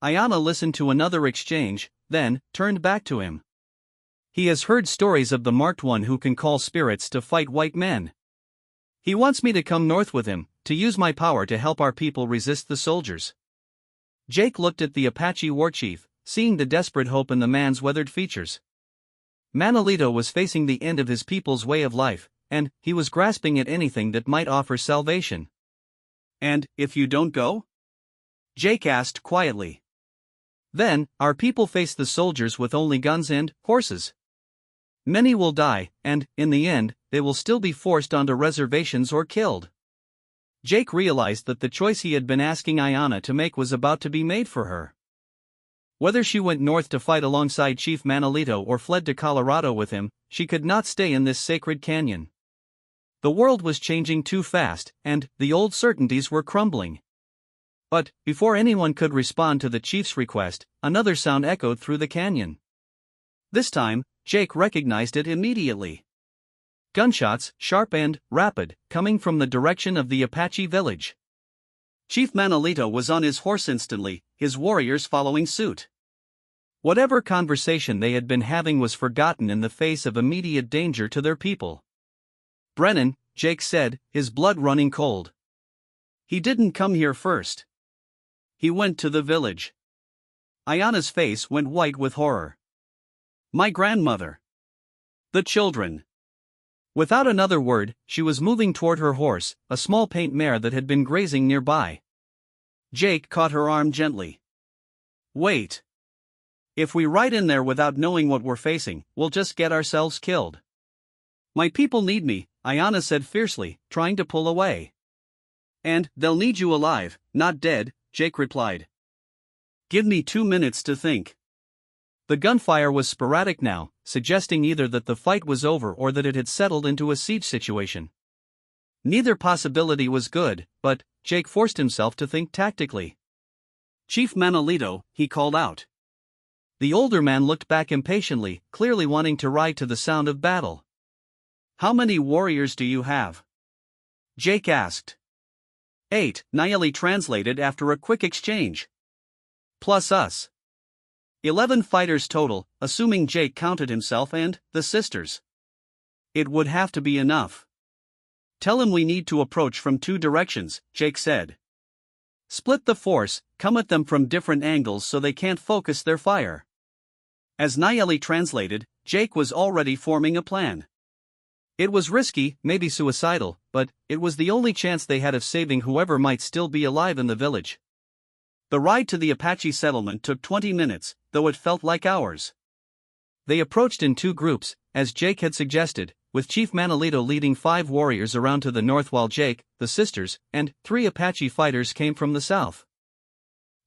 Ayana listened to another exchange, then turned back to him. He has heard stories of the marked one who can call spirits to fight white men. He wants me to come north with him, to use my power to help our people resist the soldiers. Jake looked at the Apache war chief, seeing the desperate hope in the man's weathered features. Manolito was facing the end of his people's way of life, and he was grasping at anything that might offer salvation. And if you don't go? Jake asked quietly. Then, our people face the soldiers with only guns and horses. Many will die, and, in the end, they will still be forced onto reservations or killed. Jake realized that the choice he had been asking Ayana to make was about to be made for her. Whether she went north to fight alongside Chief Manolito or fled to Colorado with him, she could not stay in this sacred canyon. The world was changing too fast, and the old certainties were crumbling. But, before anyone could respond to the chief's request, another sound echoed through the canyon. This time, Jake recognized it immediately. Gunshots, sharp and rapid, coming from the direction of the Apache village. Chief Manolito was on his horse instantly, his warriors following suit. Whatever conversation they had been having was forgotten in the face of immediate danger to their people. "Brennan," Jake said, his blood running cold. "He didn't come here first. He went to the village." Ayana's face went white with horror. "My grandmother. The children." Without another word, she was moving toward her horse, a small paint mare that had been grazing nearby. Jake caught her arm gently. "Wait. If we ride in there without knowing what we're facing, we'll just get ourselves killed." "My people need me," Ayana said fiercely, trying to pull away. "And they'll need you alive, not dead," Jake replied. "Give me 2 minutes to think." The gunfire was sporadic now, suggesting either that the fight was over or that it had settled into a siege situation. Neither possibility was good, but Jake forced himself to think tactically. "Chief Manolito," he called out. The older man looked back impatiently, clearly wanting to ride to the sound of battle. "How many warriors do you have?" Jake asked. 8, Nayeli translated after a quick exchange. "Plus us. 11 fighters total, assuming Jake counted himself and the sisters." "It would have to be enough." "Tell him we need to approach from 2 directions, Jake said. "Split the force, come at them from different angles so they can't focus their fire." As Nayeli translated, Jake was already forming a plan. It was risky, maybe suicidal, but it was the only chance they had of saving whoever might still be alive in the village. The ride to the Apache settlement took 20 minutes, though it felt like hours. They approached in 2 groups, as Jake had suggested, with Chief Manolito leading 5 warriors around to the north while Jake, the sisters, and 3 Apache fighters came from the south.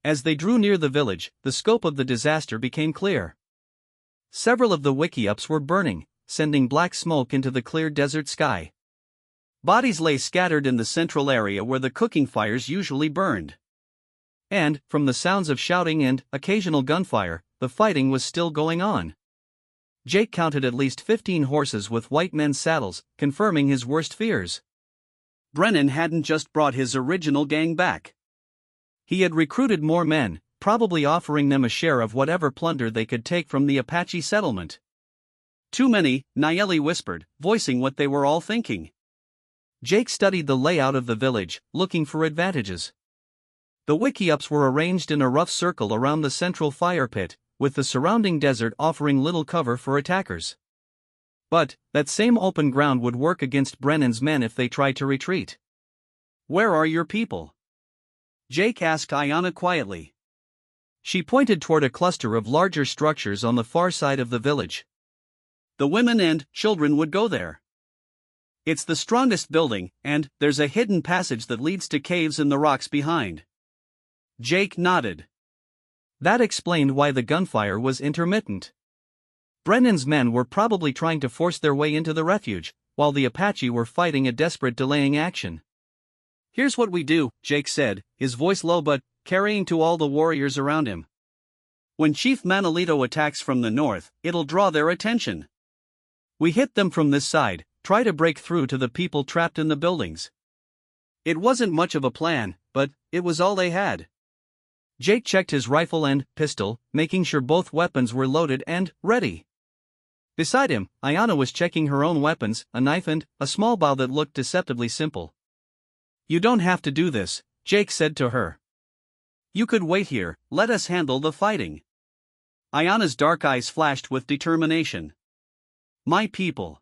As they drew near the village, the scope of the disaster became clear. Several of the wickiups were burning, sending black smoke into the clear desert sky. Bodies lay scattered in the central area where the cooking fires usually burned. And, from the sounds of shouting and occasional gunfire, the fighting was still going on. Jake counted at least 15 horses with white men's saddles, confirming his worst fears. Brennan hadn't just brought his original gang back. He had recruited more men, probably offering them a share of whatever plunder they could take from the Apache settlement. "Too many," Nayeli whispered, voicing what they were all thinking. Jake studied the layout of the village, looking for advantages. The wickiups were arranged in a rough circle around the central fire pit, with the surrounding desert offering little cover for attackers. But that same open ground would work against Brennan's men if they tried to retreat. "Where are your people?" Jake asked Ayana quietly. She pointed toward a cluster of larger structures on the far side of the village. "The women and children would go there. It's the strongest building, and there's a hidden passage that leads to caves in the rocks behind." Jake nodded. That explained why the gunfire was intermittent. Brennan's men were probably trying to force their way into the refuge, while the Apache were fighting a desperate delaying action. "Here's what we do," Jake said, his voice low but carrying to all the warriors around him. "When Chief Manolito attacks from the north, it'll draw their attention. We hit them from this side, try to break through to the people trapped in the buildings." It wasn't much of a plan, but it was all they had. Jake checked his rifle and pistol, making sure both weapons were loaded and ready. Beside him, Ayana was checking her own weapons, a knife and a small bow that looked deceptively simple. "You don't have to do this," Jake said to her. "You could wait here, let us handle the fighting." Ayana's dark eyes flashed with determination. "My people.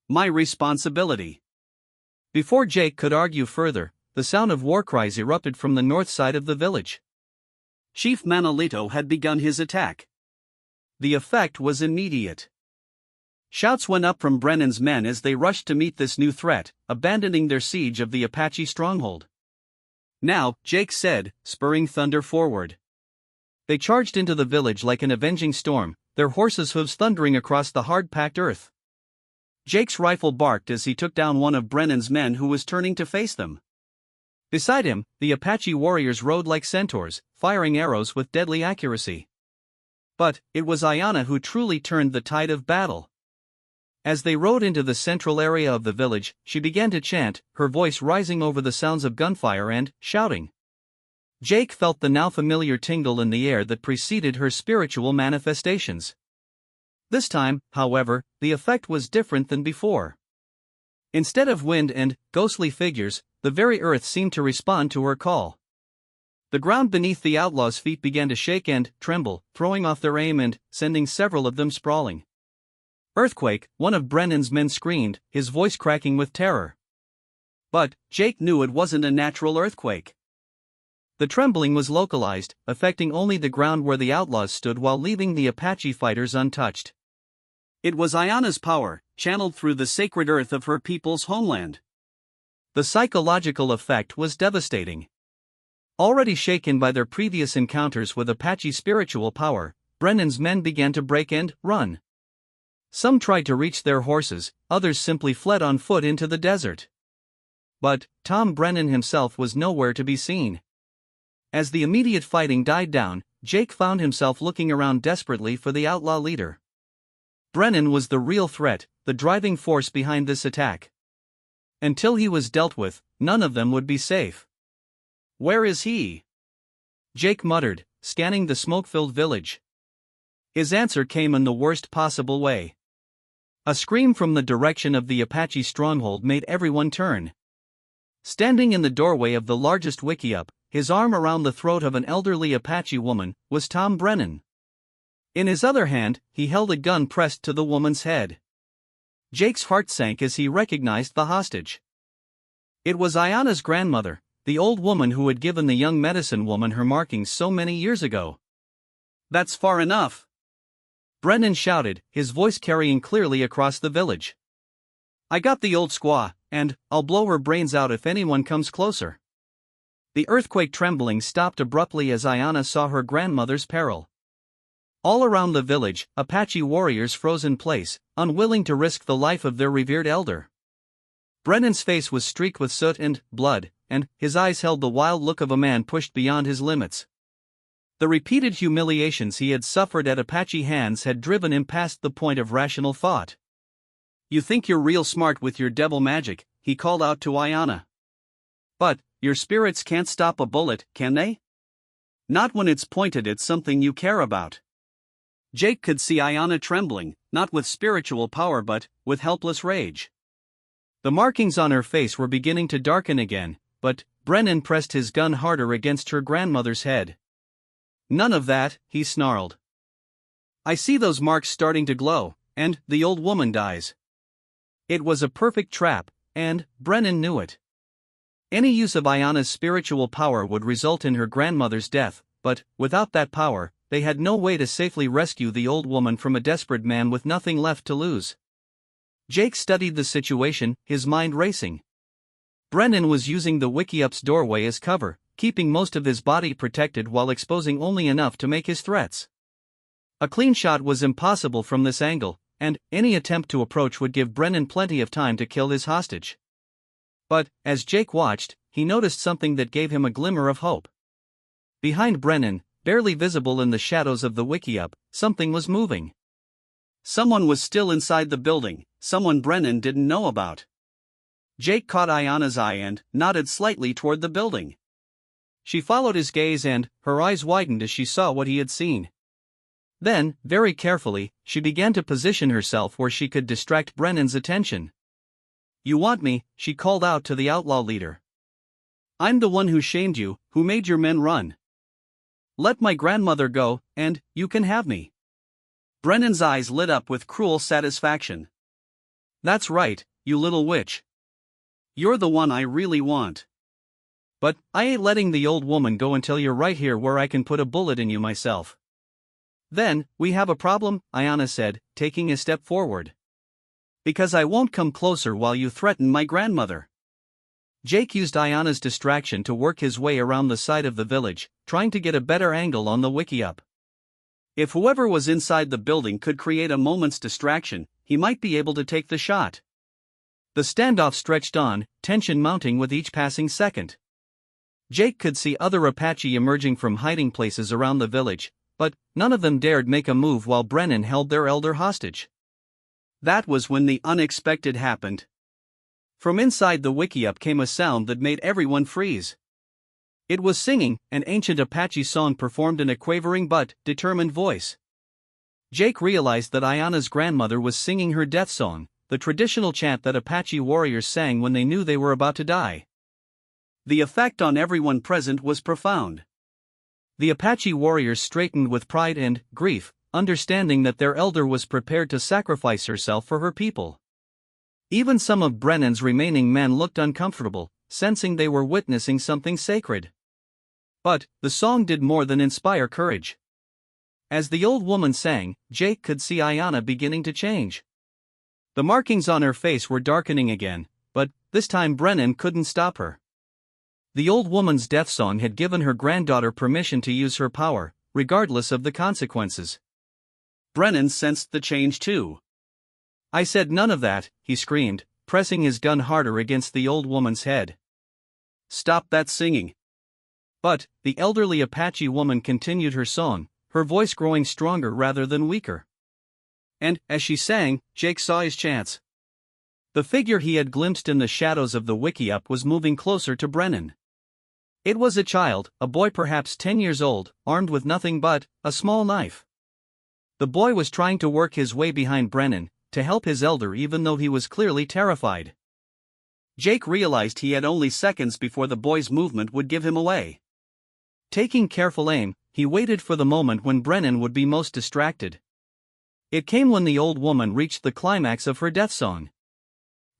My responsibility." Before Jake could argue further, the sound of war cries erupted from the north side of the village. Chief Manolito had begun his attack. The effect was immediate. Shouts went up from Brennan's men as they rushed to meet this new threat, abandoning their siege of the Apache stronghold. "Now," Jake said, spurring thunder forward. They charged into the village like an avenging storm, their horses' hooves thundering across the hard-packed earth. Jake's rifle barked as he took down one of Brennan's men who was turning to face them. Beside him, the Apache warriors rode like centaurs, firing arrows with deadly accuracy. But it was Ayana who truly turned the tide of battle. As they rode into the central area of the village, she began to chant, her voice rising over the sounds of gunfire and shouting. Jake felt the now familiar tingle in the air that preceded her spiritual manifestations. This time, however, the effect was different than before. Instead of wind and ghostly figures, the very earth seemed to respond to her call. The ground beneath the outlaws' feet began to shake and tremble, throwing off their aim and sending several of them sprawling. "Earthquake," one of Brennan's men screamed, his voice cracking with terror. But Jake knew it wasn't a natural earthquake. The trembling was localized, affecting only the ground where the outlaws stood while leaving the Apache fighters untouched. It was Ayana's power, channeled through the sacred earth of her people's homeland. The psychological effect was devastating. Already shaken by their previous encounters with Apache spiritual power, Brennan's men began to break and run. Some tried to reach their horses, others simply fled on foot into the desert. But Tom Brennan himself was nowhere to be seen. As the immediate fighting died down, Jake found himself looking around desperately for the outlaw leader. Brennan was the real threat, the driving force behind this attack. Until he was dealt with, none of them would be safe. "Where is he?" Jake muttered, scanning the smoke-filled village. His answer came in the worst possible way. A scream from the direction of the Apache stronghold made everyone turn. Standing in the doorway of the largest wickiup, his arm around the throat of an elderly Apache woman, was Tom Brennan. In his other hand, he held a gun pressed to the woman's head. Jake's heart sank as he recognized the hostage. It was Ayana's grandmother, the old woman who had given the young medicine woman her markings so many years ago. "That's far enough!" Brennan shouted, his voice carrying clearly across the village. "I got the old squaw, and I'll blow her brains out if anyone comes closer." The earthquake trembling stopped abruptly as Ayana saw her grandmother's peril. All around the village, Apache warriors froze in place, unwilling to risk the life of their revered elder. Brennan's face was streaked with soot and blood, and his eyes held the wild look of a man pushed beyond his limits. The repeated humiliations he had suffered at Apache hands had driven him past the point of rational thought. "You think you're real smart with your devil magic," he called out to Ayana. "But your spirits can't stop a bullet, can they? Not when it's pointed at something you care about." Jake could see Ayana trembling, not with spiritual power but with helpless rage. The markings on her face were beginning to darken again, but Brennan pressed his gun harder against her grandmother's head. "None of that," he snarled. "I see those marks starting to glow, and the old woman dies." It was a perfect trap, and Brennan knew it. Any use of Ayana's spiritual power would result in her grandmother's death, but without that power, they had no way to safely rescue the old woman from a desperate man with nothing left to lose. Jake studied the situation, his mind racing. Brennan was using the wickiup's doorway as cover, keeping most of his body protected while exposing only enough to make his threats. A clean shot was impossible from this angle, and any attempt to approach would give Brennan plenty of time to kill his hostage. But, as Jake watched, he noticed something that gave him a glimmer of hope. Behind Brennan, barely visible in the shadows of the wickiup, something was moving. Someone was still inside the building, someone Brennan didn't know about. Jake caught Ayana's eye and nodded slightly toward the building. She followed his gaze and her eyes widened as she saw what he had seen. Then, very carefully, she began to position herself where she could distract Brennan's attention. "You want me," she called out to the outlaw leader. "I'm the one who shamed you, who made your men run. Let my grandmother go, and you can have me." Brennan's eyes lit up with cruel satisfaction. "That's right, you little witch. You're the one I really want. But I ain't letting the old woman go until you're right here where I can put a bullet in you myself." "Then, we have a problem," Ayana said, taking a step forward. "Because I won't come closer while you threaten my grandmother." Jake used Ayana's distraction to work his way around the side of the village, trying to get a better angle on the wickiup. If whoever was inside the building could create a moment's distraction, he might be able to take the shot. The standoff stretched on, tension mounting with each passing second. Jake could see other Apache emerging from hiding places around the village, but none of them dared make a move while Brennan held their elder hostage. That was when the unexpected happened. From inside the wickiup came a sound that made everyone freeze. It was singing an ancient Apache song performed in a quavering but determined voice. Jake realized that Ayana's grandmother was singing her death song, the traditional chant that Apache warriors sang when they knew they were about to die. The effect on everyone present was profound. The Apache warriors straightened with pride and grief, understanding that their elder was prepared to sacrifice herself for her people. Even some of Brennan's remaining men looked uncomfortable, sensing they were witnessing something sacred. But the song did more than inspire courage. As the old woman sang, Jake could see Ayana beginning to change. The markings on her face were darkening again, but this time Brennan couldn't stop her. The old woman's death song had given her granddaughter permission to use her power, regardless of the consequences. Brennan sensed the change too. "I said none of that," he screamed, pressing his gun harder against the old woman's head. "Stop that singing." But the elderly Apache woman continued her song, her voice growing stronger rather than weaker. And, as she sang, Jake saw his chance. The figure he had glimpsed in the shadows of the wickiup was moving closer to Brennan. It was a child, a boy perhaps 10 years old, armed with nothing but a small knife. The boy was trying to work his way behind Brennan, to help his elder even though he was clearly terrified. Jake realized he had only seconds before the boy's movement would give him away. Taking careful aim, he waited for the moment when Brennan would be most distracted. It came when the old woman reached the climax of her death song.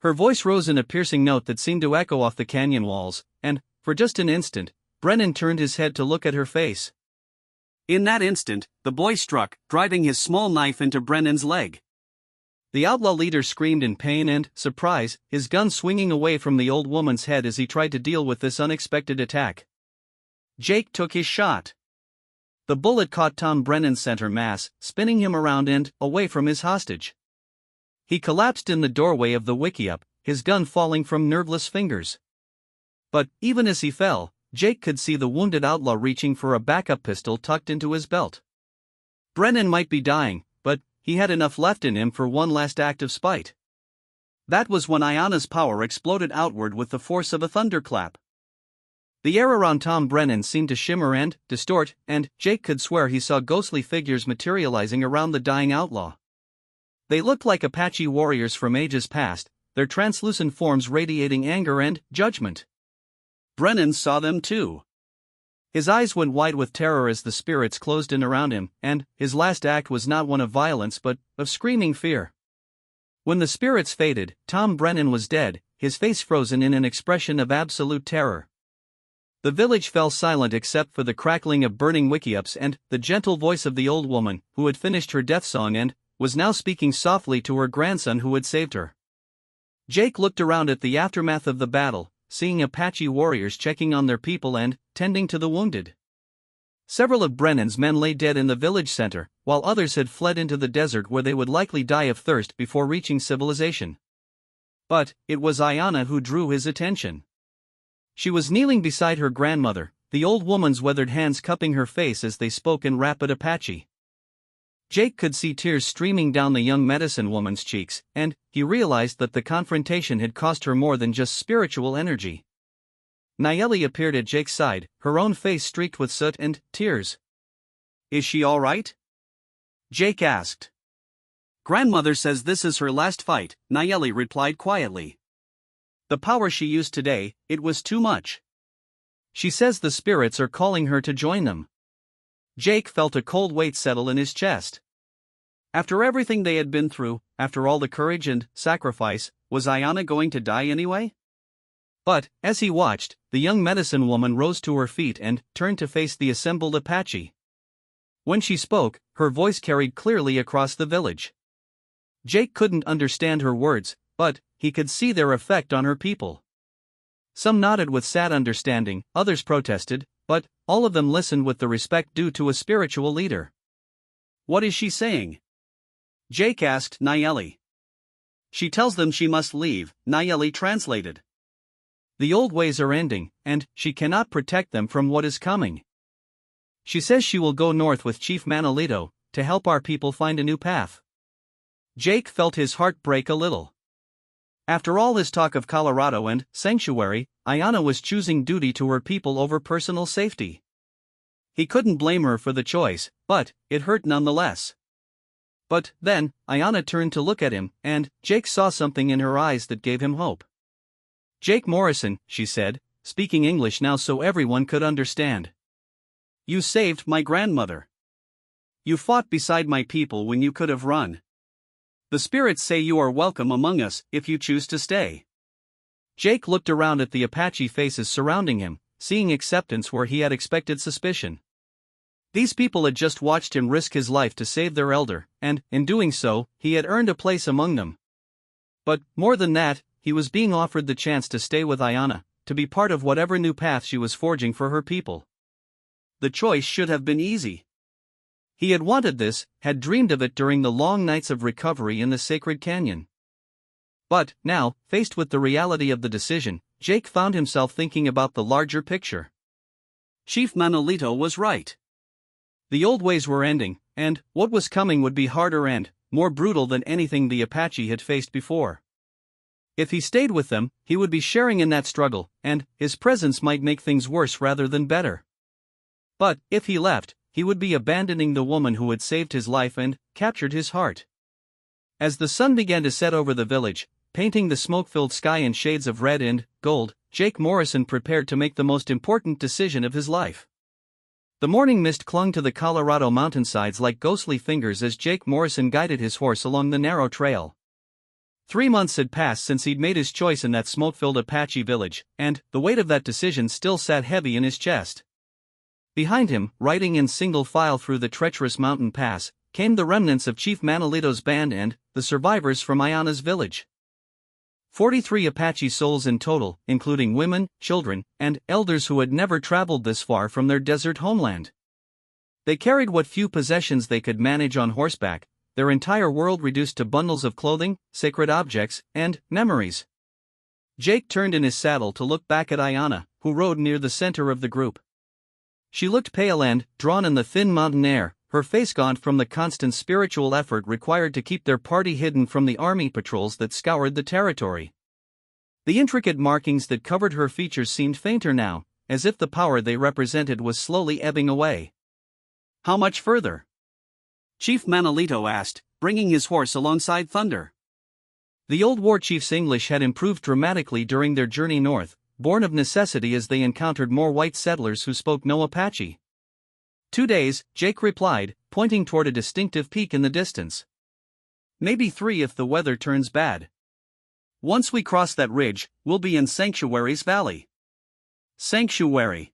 Her voice rose in a piercing note that seemed to echo off the canyon walls, and, for just an instant, Brennan turned his head to look at her face. In that instant, the boy struck, driving his small knife into Brennan's leg. The outlaw leader screamed in pain and surprise, his gun swinging away from the old woman's head as he tried to deal with this unexpected attack. Jake took his shot. The bullet caught Tom Brennan's center mass, spinning him around and away from his hostage. He collapsed in the doorway of the wickiup, his gun falling from nerveless fingers. But even as he fell, Jake could see the wounded outlaw reaching for a backup pistol tucked into his belt. Brennan might be dying, but he had enough left in him for one last act of spite. That was when Ayana's power exploded outward with the force of a thunderclap. The air around Tom Brennan seemed to shimmer and distort, and Jake could swear he saw ghostly figures materializing around the dying outlaw. They looked like Apache warriors from ages past, their translucent forms radiating anger and judgment. Brennan saw them too. His eyes went wide with terror as the spirits closed in around him, and his last act was not one of violence but of screaming fear. When the spirits faded, Tom Brennan was dead, his face frozen in an expression of absolute terror. The village fell silent except for the crackling of burning wickiups and the gentle voice of the old woman, who had finished her death song and was now speaking softly to her grandson who had saved her. Jake looked around at the aftermath of the battle, seeing Apache warriors checking on their people and tending to the wounded. Several of Brennan's men lay dead in the village center, while others had fled into the desert where they would likely die of thirst before reaching civilization. But it was Ayana who drew his attention. She was kneeling beside her grandmother, the old woman's weathered hands cupping her face as they spoke in rapid Apache. Jake could see tears streaming down the young medicine woman's cheeks, and he realized that the confrontation had cost her more than just spiritual energy. Nayeli appeared at Jake's side, her own face streaked with soot and tears. "Is she all right?" Jake asked. "Grandmother says this is her last fight," Nayeli replied quietly. "The power she used today, it was too much. She says the spirits are calling her to join them." Jake felt a cold weight settle in his chest. After everything they had been through, after all the courage and sacrifice, was Ayana going to die anyway? But, as he watched, the young medicine woman rose to her feet and turned to face the assembled Apache. When she spoke, her voice carried clearly across the village. Jake couldn't understand her words, but he could see their effect on her people. Some nodded with sad understanding, others protested, but all of them listened with the respect due to a spiritual leader. "What is she saying?" Jake asked Nayeli. "She tells them she must leave," Nayeli translated. "The old ways are ending, and she cannot protect them from what is coming. She says she will go north with Chief Manolito to help our people find a new path." Jake felt his heart break a little. After all his talk of Colorado and sanctuary, Ayanna was choosing duty to her people over personal safety. He couldn't blame her for the choice, but it hurt nonetheless. But then, Ayanna turned to look at him, and Jake saw something in her eyes that gave him hope. "Jake Morrison," she said, speaking English now so everyone could understand. "You saved my grandmother. You fought beside my people when you could have run. The spirits say you are welcome among us if you choose to stay." Jake looked around at the Apache faces surrounding him, seeing acceptance where he had expected suspicion. These people had just watched him risk his life to save their elder, and, in doing so, he had earned a place among them. But, more than that, he was being offered the chance to stay with Ayanna, to be part of whatever new path she was forging for her people. The choice should have been easy. He had wanted this, had dreamed of it during the long nights of recovery in the sacred canyon. But, now, faced with the reality of the decision, Jake found himself thinking about the larger picture. Chief Manolito was right. The old ways were ending, and what was coming would be harder and more brutal than anything the Apache had faced before. If he stayed with them, he would be sharing in that struggle, and his presence might make things worse rather than better. But, if he left, he would be abandoning the woman who had saved his life and captured his heart. As the sun began to set over the village, painting the smoke-filled sky in shades of red and gold, Jake Morrison prepared to make the most important decision of his life. The morning mist clung to the Colorado mountainsides like ghostly fingers as Jake Morrison guided his horse along the narrow trail. 3 months had passed since he'd made his choice in that smoke-filled Apache village, and the weight of that decision still sat heavy in his chest. Behind him, riding in single file through the treacherous mountain pass, came the remnants of Chief Manolito's band and the survivors from Ayanna's village. 43 Apache souls in total, including women, children, and elders who had never traveled this far from their desert homeland. They carried what few possessions they could manage on horseback, their entire world reduced to bundles of clothing, sacred objects, and memories. Jake turned in his saddle to look back at Ayanna, who rode near the center of the group. She looked pale and drawn in the thin mountain air, her face gaunt from the constant spiritual effort required to keep their party hidden from the army patrols that scoured the territory. The intricate markings that covered her features seemed fainter now, as if the power they represented was slowly ebbing away. "How much further?" Chief Manolito asked, bringing his horse alongside Thunder. The old war chief's English had improved dramatically during their journey north, born of necessity as they encountered more white settlers who spoke no Apache. 2 days, Jake replied, pointing toward a distinctive peak in the distance. "Maybe 3 if the weather turns bad. Once we cross that ridge, we'll be in Sanctuary's valley." Sanctuary.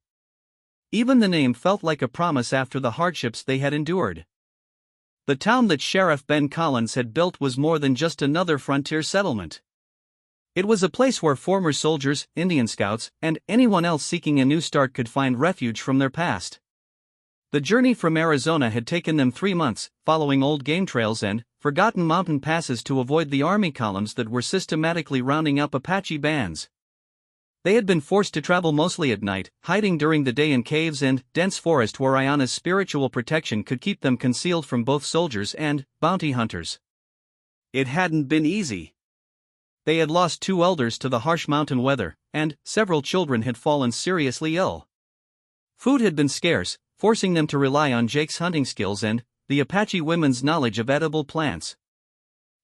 Even the name felt like a promise after the hardships they had endured. The town that Sheriff Ben Collins had built was more than just another frontier settlement. It was a place where former soldiers, Indian scouts, and anyone else seeking a new start could find refuge from their past. The journey from Arizona had taken them 3 months, following old game trails and forgotten mountain passes to avoid the army columns that were systematically rounding up Apache bands. They had been forced to travel mostly at night, hiding during the day in caves and dense forest where Ayanna's spiritual protection could keep them concealed from both soldiers and bounty hunters. It hadn't been easy. They had lost 2 elders to the harsh mountain weather, and several children had fallen seriously ill. Food had been scarce, forcing them to rely on Jake's hunting skills and the Apache women's knowledge of edible plants.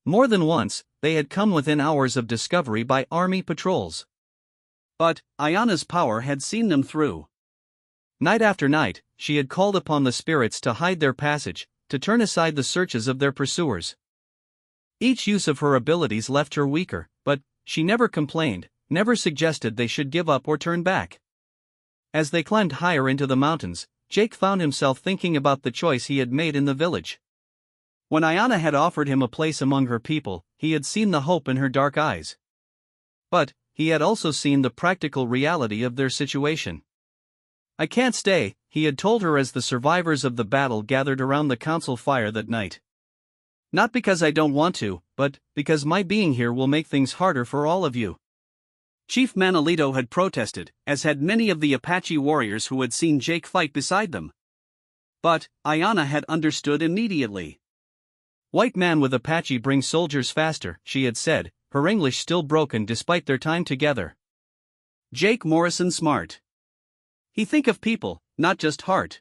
More than once, they had come within hours of discovery by army patrols. But Ayanna's power had seen them through. Night after night, she had called upon the spirits to hide their passage, to turn aside the searches of their pursuers. Each use of her abilities left her weaker, but she never complained, never suggested they should give up or turn back. As they climbed higher into the mountains, Jake found himself thinking about the choice he had made in the village. When Ayanna had offered him a place among her people, he had seen the hope in her dark eyes. But he had also seen the practical reality of their situation. "I can't stay," he had told her as the survivors of the battle gathered around the council fire that night. "Not because I don't want to, but because my being here will make things harder for all of you." Chief Manolito had protested, as had many of the Apache warriors who had seen Jake fight beside them. But Ayanna had understood immediately. "White man with Apache brings soldiers faster," she had said, her English still broken despite their time together. Jake Morrison smart. He think of people, not just heart.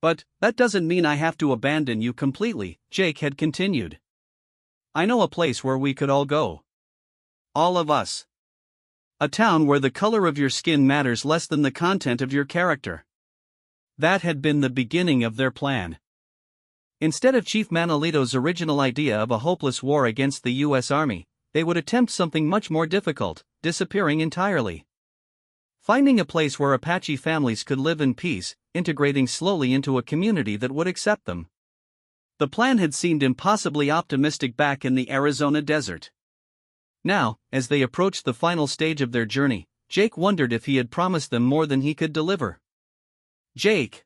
But, that doesn't mean I have to abandon you completely, Jake had continued. I know a place where we could all go. All of us. A town where the color of your skin matters less than the content of your character. That had been the beginning of their plan. Instead of Chief Manolito's original idea of a hopeless war against the U.S. Army, they would attempt something much more difficult, disappearing entirely. Finding a place where Apache families could live in peace, integrating slowly into a community that would accept them. The plan had seemed impossibly optimistic back in the Arizona desert. Now, as they approached the final stage of their journey, Jake wondered if he had promised them more than he could deliver. Jake!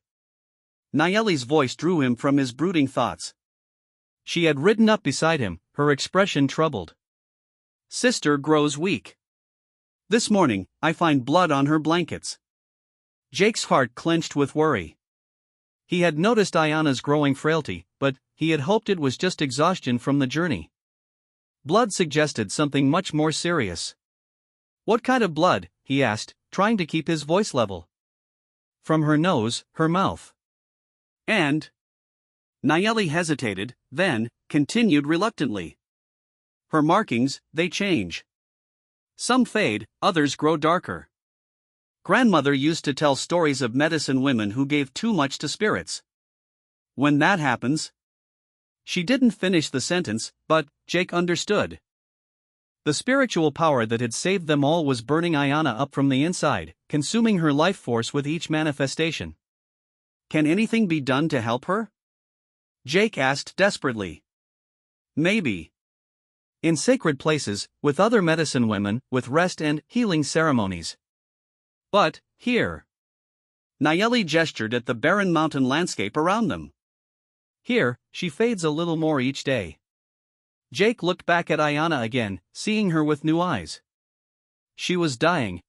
Nayeli's voice drew him from his brooding thoughts. She had ridden up beside him, her expression troubled. Sister grows weak. This morning, I find blood on her blankets. Jake's heart clenched with worry. He had noticed Ayana's growing frailty, but he had hoped it was just exhaustion from the journey. Blood suggested something much more serious. What kind of blood? He asked, trying to keep his voice level. From her nose, her mouth. And? Nayeli hesitated, then continued reluctantly. Her markings, they change. Some fade, others grow darker. Grandmother used to tell stories of medicine women who gave too much to spirits. When that happens... She didn't finish the sentence, but Jake understood. The spiritual power that had saved them all was burning Ayana up from the inside, consuming her life force with each manifestation. Can anything be done to help her? Jake asked desperately. Maybe. In sacred places, with other medicine women, with rest and healing ceremonies. But, here. Nayeli gestured at the barren mountain landscape around them. Here, she fades a little more each day. Jake looked back at Ayana again, seeing her with new eyes. She was dying,